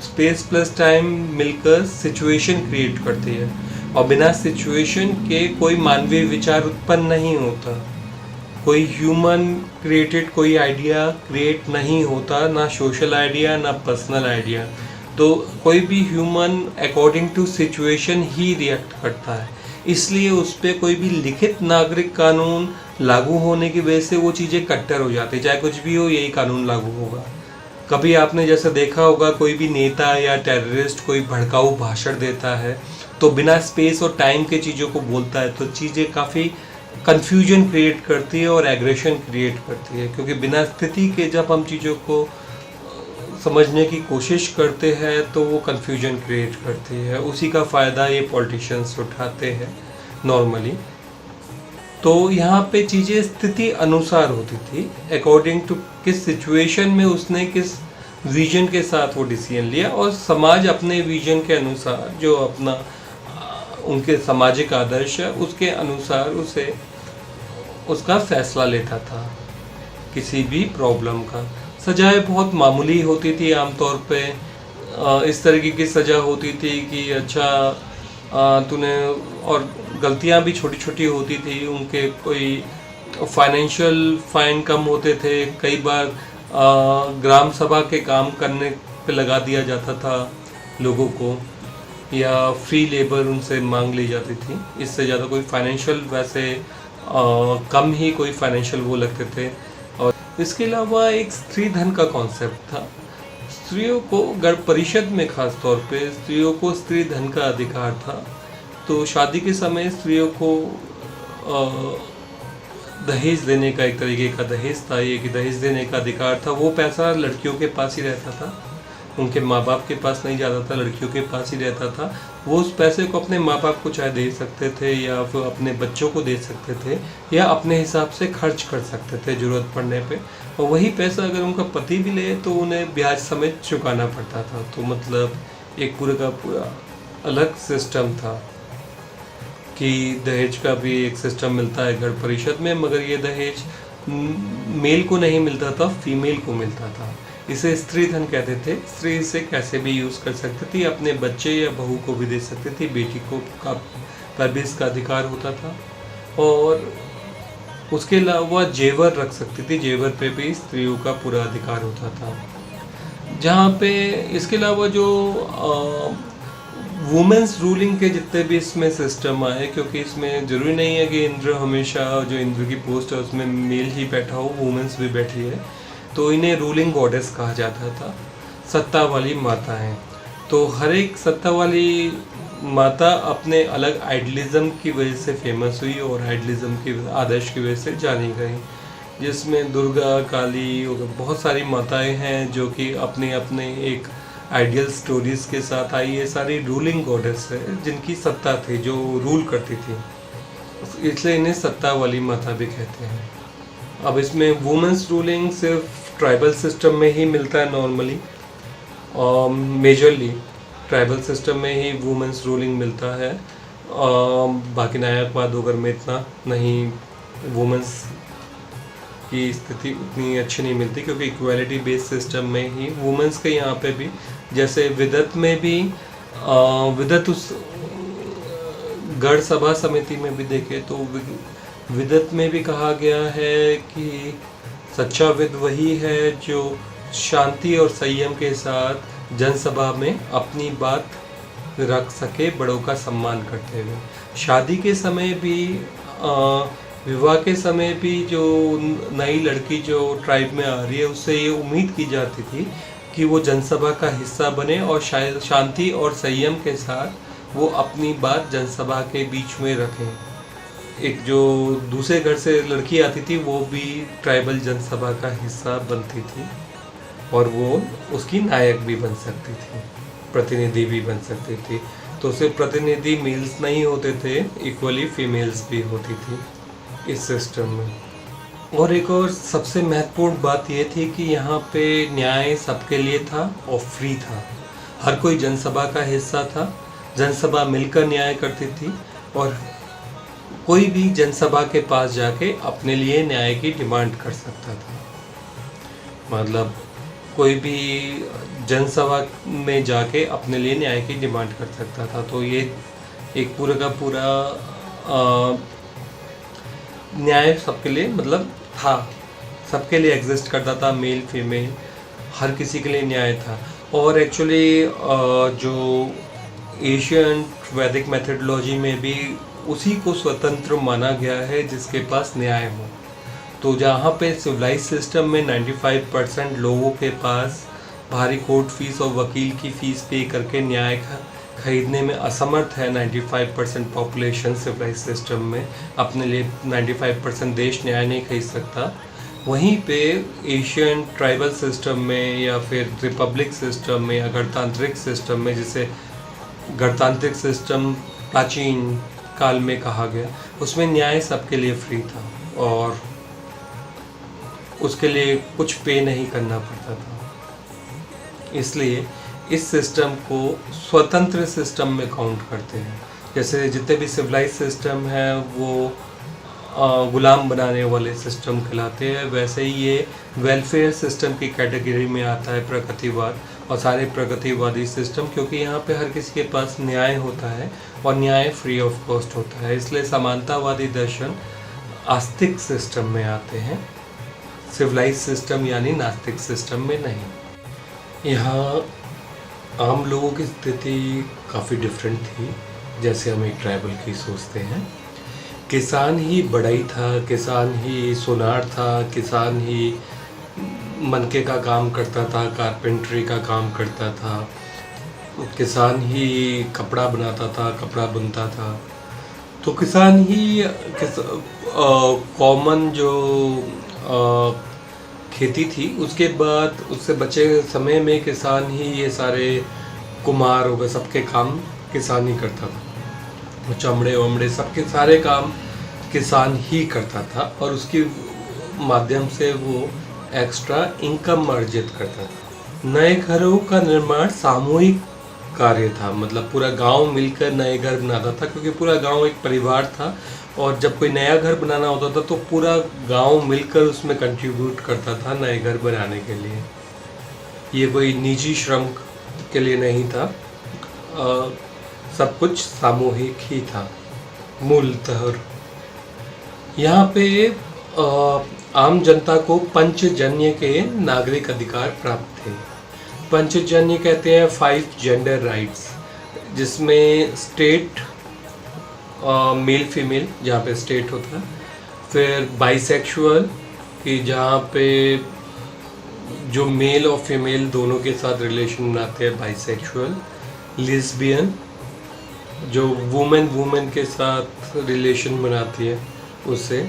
स्पेस प्लस टाइम मिलकर सिचुएशन क्रिएट करती है और बिना सिचुएशन के कोई मानवीय विचार उत्पन्न नहीं होता, कोई ह्यूमन क्रिएटेड कोई आइडिया क्रिएट नहीं होता, ना सोशल आइडिया ना पर्सनल आइडिया। तो कोई भी ह्यूमन अकॉर्डिंग टू सिचुएशन ही रिएक्ट करता है, इसलिए उस पर कोई भी लिखित नागरिक कानून लागू होने की वजह से वो चीज़ें कट्टर हो जाती है। चाहे कुछ भी हो, यही कानून लागू होगा। कभी आपने जैसे देखा होगा, कोई भी नेता या टेररिस्ट कोई भड़काऊ भाषण देता है तो बिना स्पेस और टाइम के चीज़ों को बोलता है, तो चीज़ें काफ़ी कन्फ्यूजन क्रिएट करती है और एग्रेशन क्रिएट करती है, क्योंकि बिना स्थिति के जब हम चीज़ों को समझने की कोशिश करते हैं तो वो कन्फ्यूजन क्रिएट करती है। उसी का फ़ायदा ये पॉलिटिशियंस उठाते हैं नॉर्मली। तो यहाँ पे चीज़ें स्थिति अनुसार होती थी, अकॉर्डिंग टू किस सिचुएशन में उसने किस विजन के साथ वो डिसीजन लिया, और समाज अपने विजन के अनुसार जो अपना उनके सामाजिक आदर्श है उसके अनुसार उसे उसका फैसला लेता था किसी भी प्रॉब्लम का। सजाएं बहुत मामूली होती थी आमतौर पे। इस तरीके की सज़ा होती थी कि अच्छा तूने, और गलतियां भी छोटी छोटी होती थी। उनके कोई फाइनेंशियल फाइन कम होते थे, कई बार ग्राम सभा के काम करने पे लगा दिया जाता था लोगों को, या फ्री लेबर उनसे मांग ली जाती थी। इससे ज़्यादा कोई फाइनेंशियल वैसे कम ही कोई फाइनेंशियल वो लगते थे। और इसके अलावा एक स्त्री धन का कॉन्सेप्ट था। स्त्रियों को गण परिषद में खास तौर पे स्त्रियों को स्त्री धन का अधिकार था। तो शादी के समय स्त्रियों को दहेज देने का, एक तरीके का दहेज था ये, कि दहेज देने का अधिकार था। वो पैसा लड़कियों के पास ही रहता था, उनके माँ बाप के पास नहीं जाता था, लड़कियों के पास ही रहता था। वो उस पैसे को अपने माँ बाप को चाहे दे सकते थे, या फिर अपने बच्चों को दे सकते थे, या अपने हिसाब से खर्च कर सकते थे ज़रूरत पड़ने पे। और वही पैसा अगर उनका पति भी ले तो उन्हें ब्याज समेत चुकाना पड़ता था। तो मतलब एक पूरे का पूरा अलग सिस्टम था कि दहेज का भी एक सिस्टम मिलता है गण परिषद में, मगर ये दहेज मेल को नहीं मिलता था, फीमेल को मिलता था। इसे स्त्री धन कहते थे। स्त्री इसे कैसे भी यूज़ कर सकती थी, अपने बच्चे या बहू को भी दे सकती थी, बेटी को का पर भी इसका अधिकार होता था। और उसके अलावा जेवर रख सकती थी, जेवर पे भी स्त्रियों का पूरा अधिकार होता था। जहाँ पे इसके अलावा जो वुमेन्स रूलिंग के जितने भी इसमें सिस्टम आए, क्योंकि इसमें ज़रूरी नहीं है कि इंद्र हमेशा जो इंद्र की पोस्ट है उसमें मेल ही बैठा हो, वुमेन्स भी बैठी है। तो इन्हें रूलिंग गॉडेस कहा जाता था, सत्ता वाली माताएं। तो हर एक सत्ता वाली माता अपने अलग आइडलिज्म की वजह से फेमस हुई और आइडलिज्म की आदर्श की वजह से जानी गई, जिसमें दुर्गा, काली और बहुत सारी माताएं हैं जो कि अपने अपने एक आइडियल स्टोरीज के साथ आई। ये सारी रूलिंग गॉडेस है जिनकी सत्ता थी, जो रूल करती थी, इसलिए इन्हें सत्ता वाली माता भी कहते हैं। अब इसमें वुमेन्स रूलिंग सिर्फ ट्राइबल सिस्टम में ही मिलता है नॉर्मली, और मेजरली ट्राइबल सिस्टम में ही वुमेन्स रूलिंग मिलता है। बाकी नायकवाद वगैरह में इतना नहीं, वुमेन्स की स्थिति उतनी अच्छी नहीं मिलती, क्योंकि इक्वालिटी बेस्ड सिस्टम में ही वुमेन्स के यहाँ पे भी, जैसे विदत में भी विदत उस गढ़ सभा समिति में भी देखे तो विदत में भी कहा गया है कि सच्चा विद वही है जो शांति और संयम के साथ जनसभा में अपनी बात रख सके, बड़ों का सम्मान करते हुए। शादी के समय भी, विवाह के समय भी जो नई लड़की जो ट्राइब में आ रही है उससे ये उम्मीद की जाती थी कि वो जनसभा का हिस्सा बने और शायद शांति और संयम के साथ वो अपनी बात जनसभा के बीच में रखें। एक जो दूसरे घर से लड़की आती थी वो भी ट्राइबल जनसभा का हिस्सा बनती थी और वो उसकी नायक भी बन सकती थी, प्रतिनिधि भी बन सकती थी। तो सिर्फ प्रतिनिधि मेल्स नहीं होते थे, इक्वली फीमेल्स भी होती थी इस सिस्टम में। और एक और सबसे महत्वपूर्ण बात ये थी कि यहाँ पे न्याय सबके लिए था और फ्री था। हर कोई जनसभा का हिस्सा था, जनसभा मिलकर न्याय करती थी और कोई भी जनसभा के पास जाके अपने लिए न्याय की डिमांड कर सकता था। मतलब कोई भी जनसभा में जाके अपने लिए न्याय की डिमांड कर सकता था। तो ये एक पूरा का पूरा न्याय सबके लिए मतलब था, सबके लिए एग्जिस्ट करता था, मेल फीमेल हर किसी के लिए न्याय था। और एक्चुअली जो एशियन वैदिक मेथडोलॉजी में भी उसी को स्वतंत्र माना गया है जिसके पास न्याय हो। तो जहाँ पे सिविलाइज सिस्टम में 95% लोगों के पास भारी कोर्ट फीस और वकील की फ़ीस पे करके न्याय खरीदने में असमर्थ है, 95% पॉपुलेशन सिविलाइज सिस्टम में अपने लिए 95% देश न्याय नहीं खरीद सकता। वहीं पे एशियन ट्राइबल सिस्टम में या फिर रिपब्लिक सिस्टम में या गणतांत्रिक सिस्टम में, जिसे गणतांत्रिक सिस्टम प्राचीन काल में कहा गया, उसमें न्याय सबके लिए फ्री था और उसके लिए कुछ पे नहीं करना पड़ता था। इसलिए इस सिस्टम को स्वतंत्र सिस्टम में काउंट करते हैं। जैसे जितने भी सिविलाइज सिस्टम हैं वो गुलाम बनाने वाले सिस्टम कहलाते हैं, वैसे ही ये वेलफेयर सिस्टम की कैटेगरी में आता है प्रगतिवाद और सारे प्रगतिवादी सिस्टम, क्योंकि यहाँ पे हर किसी के पास न्याय होता है और न्याय फ्री ऑफ कॉस्ट होता है। इसलिए समानतावादी दर्शन आस्तिक सिस्टम में आते हैं, सिविलाइज सिस्टम यानी नास्तिक सिस्टम में नहीं। यहाँ आम लोगों की स्थिति काफ़ी डिफरेंट थी, जैसे हम एक ट्राइबल की सोचते हैं। किसान ही बढ़ई था, किसान ही सोनार था, किसान ही मनके का काम करता था, कारपेंट्री का काम करता था, किसान ही कपड़ा बनाता था, कपड़ा बुनता था। तो किसान ही कॉमन जो खेती थी, उसके बाद उससे बचे समय में किसान ही ये सारे कुम्हार हो गए, सबके काम किसान ही करता था, चमड़े वमड़े सबके सारे काम किसान ही करता था और उसके माध्यम से वो एक्स्ट्रा इनकम अर्जित करता था। नए घरों का निर्माण सामूहिक कार्य था, मतलब पूरा गांव मिलकर नए घर बनाता था, क्योंकि पूरा गांव एक परिवार था और जब कोई नया घर बनाना होता था तो पूरा गांव मिलकर उसमें कंट्रीब्यूट करता था नए घर बनाने के लिए। ये कोई निजी श्रम के लिए नहीं था, सब कुछ सामूहिक ही था मूलतः। यहाँ पे आम जनता को पंचजन्य के नागरिक अधिकार प्राप्त थे। पंचजन्य कहते हैं 5 जेंडर राइट्स, जिसमें स्टेट मेल फीमेल जहाँ पे स्टेट होता है, फिर बाइसेक्सुअल कि जहाँ पे जो मेल और फीमेल दोनों के साथ रिलेशन बनाते हैं बाइसेक्सुअल, लेस्बियन जो वुमेन के साथ रिलेशन बनाती है उससे,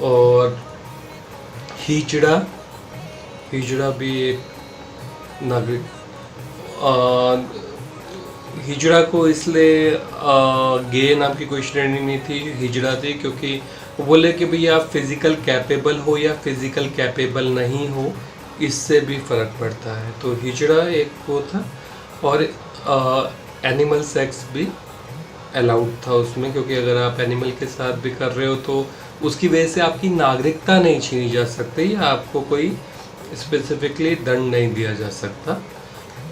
और हिजड़ा भी एक नागरिक। हिजड़ा को इसलिए गे नाम की कोई श्रेणी नहीं थी, हिजड़ा थी, क्योंकि वो बोले कि भैया आप फिज़िकल कैपेबल हो या फिज़िकल कैपेबल नहीं हो, इससे भी फ़र्क पड़ता है। तो हिजड़ा एक वो था और एनिमल सेक्स भी अलाउड था उसमें, क्योंकि अगर आप एनिमल के साथ भी कर रहे हो तो उसकी वजह से आपकी नागरिकता नहीं छीनी जा सकती या आपको कोई स्पेसिफिकली दंड नहीं दिया जा सकता।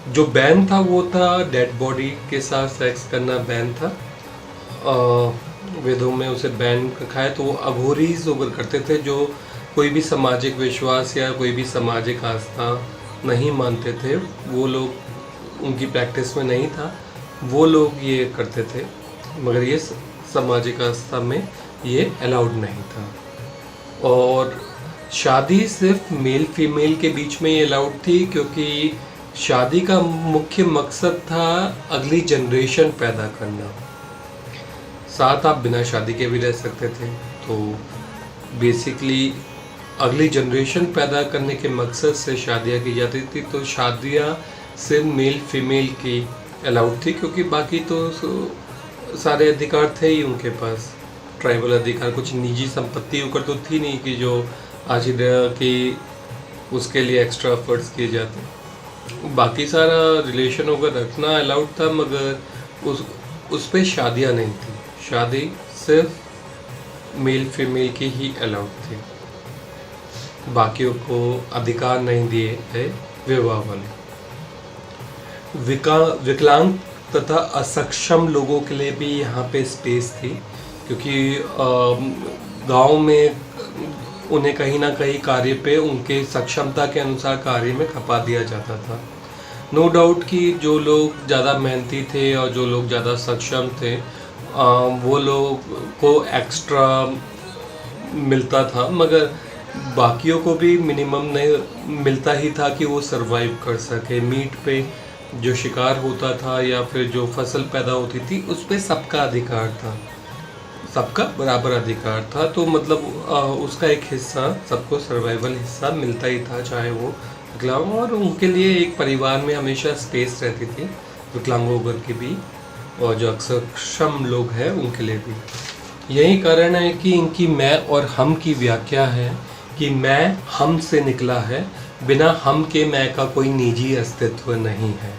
जो बैन था वो था डेड बॉडी के साथ सेक्स करना बैन था। वेदों में उसे बैन रखा है। तो वो अघोरीज लोग करते थे, जो कोई भी सामाजिक विश्वास या कोई भी सामाजिक आस्था नहीं मानते थे, वो लोग उनकी प्रैक्टिस में नहीं था, वो लोग ये करते थे। मगर ये सामाजिक आस्था में ये अलाउड नहीं था। और शादी सिर्फ मेल फीमेल के बीच में ये अलाउड थी, क्योंकि शादी का मुख्य मकसद था अगली जनरेशन पैदा करना। साथ आप बिना शादी के भी रह सकते थे। तो बेसिकली अगली जनरेशन पैदा करने के मकसद से शादियाँ की जाती थी। तो शादियाँ सिर्फ मेल फीमेल की अलाउड थी, क्योंकि बाकी तो सारे अधिकार थे ही उनके पास। ट्राइबल अधिकार, कुछ निजी संपत्ति ऊपर तो थी नहीं कि जो आज की उसके लिए एक्स्ट्रा एफर्ट्स किए जाते। बाकी सारा रिलेशन वगैरह रखना अलाउड था, मगर उस पे शादियाँ नहीं थी। शादी सिर्फ मेल फीमेल की ही अलाउड थी, बाकियों को अधिकार नहीं दिए गए विवाह वाले। विकलांग तथा असक्षम लोगों के लिए भी यहाँ पे स्पेस थी, क्योंकि गांव में उन्हें कहीं ना कहीं कार्य पे उनके सक्षमता के अनुसार कार्य में खपा दिया जाता था। नो डाउट कि जो लोग ज़्यादा मेहनती थे और जो लोग ज़्यादा सक्षम थे, वो लोग को एक्स्ट्रा मिलता था, मगर बाकियों को भी मिनिमम नहीं मिलता ही था कि वो सरवाइव कर सके। मीट पे जो शिकार होता था या फिर जो फसल पैदा होती थी, उस पे सबका अधिकार था, सबका बराबर अधिकार था। तो मतलब उसका एक हिस्सा सबको सर्वाइवल हिस्सा मिलता ही था, चाहे वो विकलांग। और उनके लिए एक परिवार में हमेशा स्पेस रहती थी, विकलांगों वर्ग की भी और जो अक्षम लोग हैं उनके लिए भी। यही कारण है कि इनकी मैं और हम की व्याख्या है कि मैं हम से निकला है, बिना हम के मैं का कोई निजी अस्तित्व नहीं है।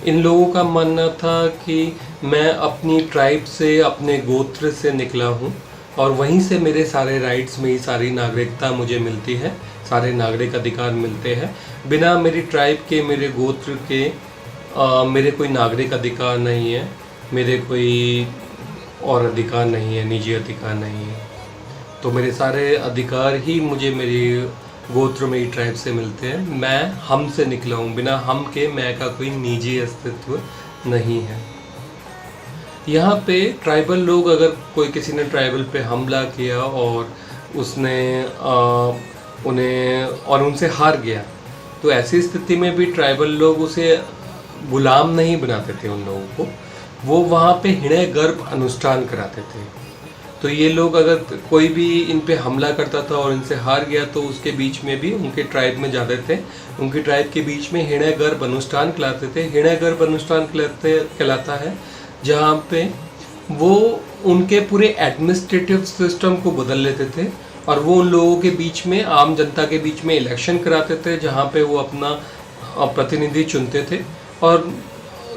इन लोगों का मानना था कि मैं अपनी ट्राइब से, अपने गोत्र से निकला हूँ और वहीं से मेरे सारे राइट्स, मेरी सारी नागरिकता मुझे मिलती है, सारे नागरिक अधिकार मिलते हैं। बिना मेरी ट्राइब के, मेरे गोत्र के मेरे कोई नागरिक अधिकार नहीं है, मेरे कोई और अधिकार नहीं है, निजी अधिकार नहीं है। तो मेरे सारे अधिकार ही मुझे मेरी गोत्र, मेरी ट्राइब से मिलते हैं। मैं हम से निकला हूँ, बिना हम के मैं का कोई निजी अस्तित्व नहीं है। यहाँ पे ट्राइबल लोग, अगर कोई किसी ने ट्राइबल पे हमला किया और उसने उनसे हार गया, तो ऐसी स्थिति में भी ट्राइबल लोग उसे गुलाम नहीं बनाते थे उन लोगों को, वो वहाँ पे हृदय गर्भ अनुष्ठान कराते थे। तो ये लोग अगर कोई भी इन पे हमला करता था और इनसे हार गया, तो उसके बीच में भी उनके ट्राइब में जाते थे, उनकी ट्राइब के बीच में हृदय गर्भ अनुष्ठान कहलाते थे। हृदय गर्भ अनुष्ठान कहलाता है जहाँ पे वो उनके पूरे एडमिनिस्ट्रेटिव सिस्टम को बदल लेते थे और वो उन लोगों के बीच में, आम जनता के बीच में इलेक्शन कराते थे, जहाँ पे वो अपना प्रतिनिधि चुनते थे और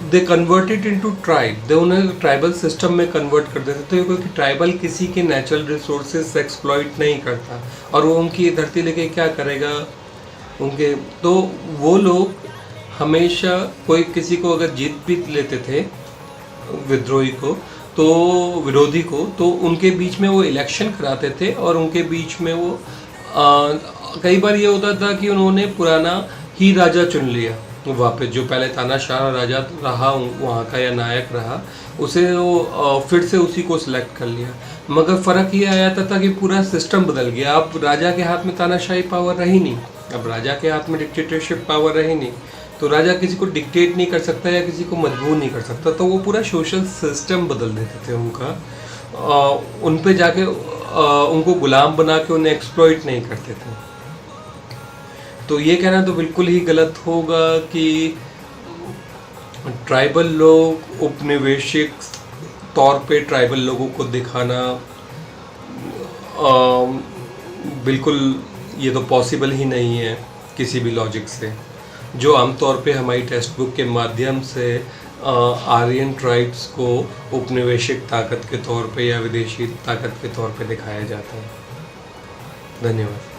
दे कन्वर्टेड इनटू ट्राइब, दे उन्हें ट्राइबल सिस्टम में कन्वर्ट कर देते थे, क्योंकि ट्राइबल किसी के नेचुरल रिसोर्सेज से एक्सप्लॉइट नहीं करता और वो उनकी धरती लेके क्या करेगा उनके। तो वो लोग हमेशा कोई किसी को अगर जीत भी लेते थे, विद्रोही को, तो विरोधी को, तो उनके बीच में वो इलेक्शन कराते थे और उनके बीच में वो कई बार ये होता था कि उन्होंने पुराना ही राजा चुन लिया वापस, जो पहले तानाशाह राजा रहा वहाँ का या नायक रहा, उसे वो फिर से उसी को सिलेक्ट कर लिया। मगर फ़र्क ये आया था कि पूरा सिस्टम बदल गया। अब राजा के हाथ में तानाशाही पावर रही नहीं, अब राजा के हाथ में डिक्टेटरशिप पावर रही नहीं, तो राजा किसी को डिक्टेट नहीं कर सकता या किसी को मजबूर नहीं कर सकता। तो वो पूरा सोशल सिस्टम बदल देते थे उनका, उन पे जाके उनको गुलाम बना के उन्हें एक्सप्लॉइट नहीं करते थे। तो ये कहना तो बिल्कुल ही गलत होगा कि ट्राइबल लोग उपनिवेशिक तौर पे ट्राइबल लोगों को दिखाना, बिल्कुल ये तो पॉसिबल ही नहीं है किसी भी लॉजिक से, जो आमतौर पे हमारी टेक्स्ट बुक के माध्यम से आर्यन ट्राइब्स को उपनिवेशिक ताकत के तौर पे या विदेशी ताकत के तौर पे दिखाया जाता है। धन्यवाद।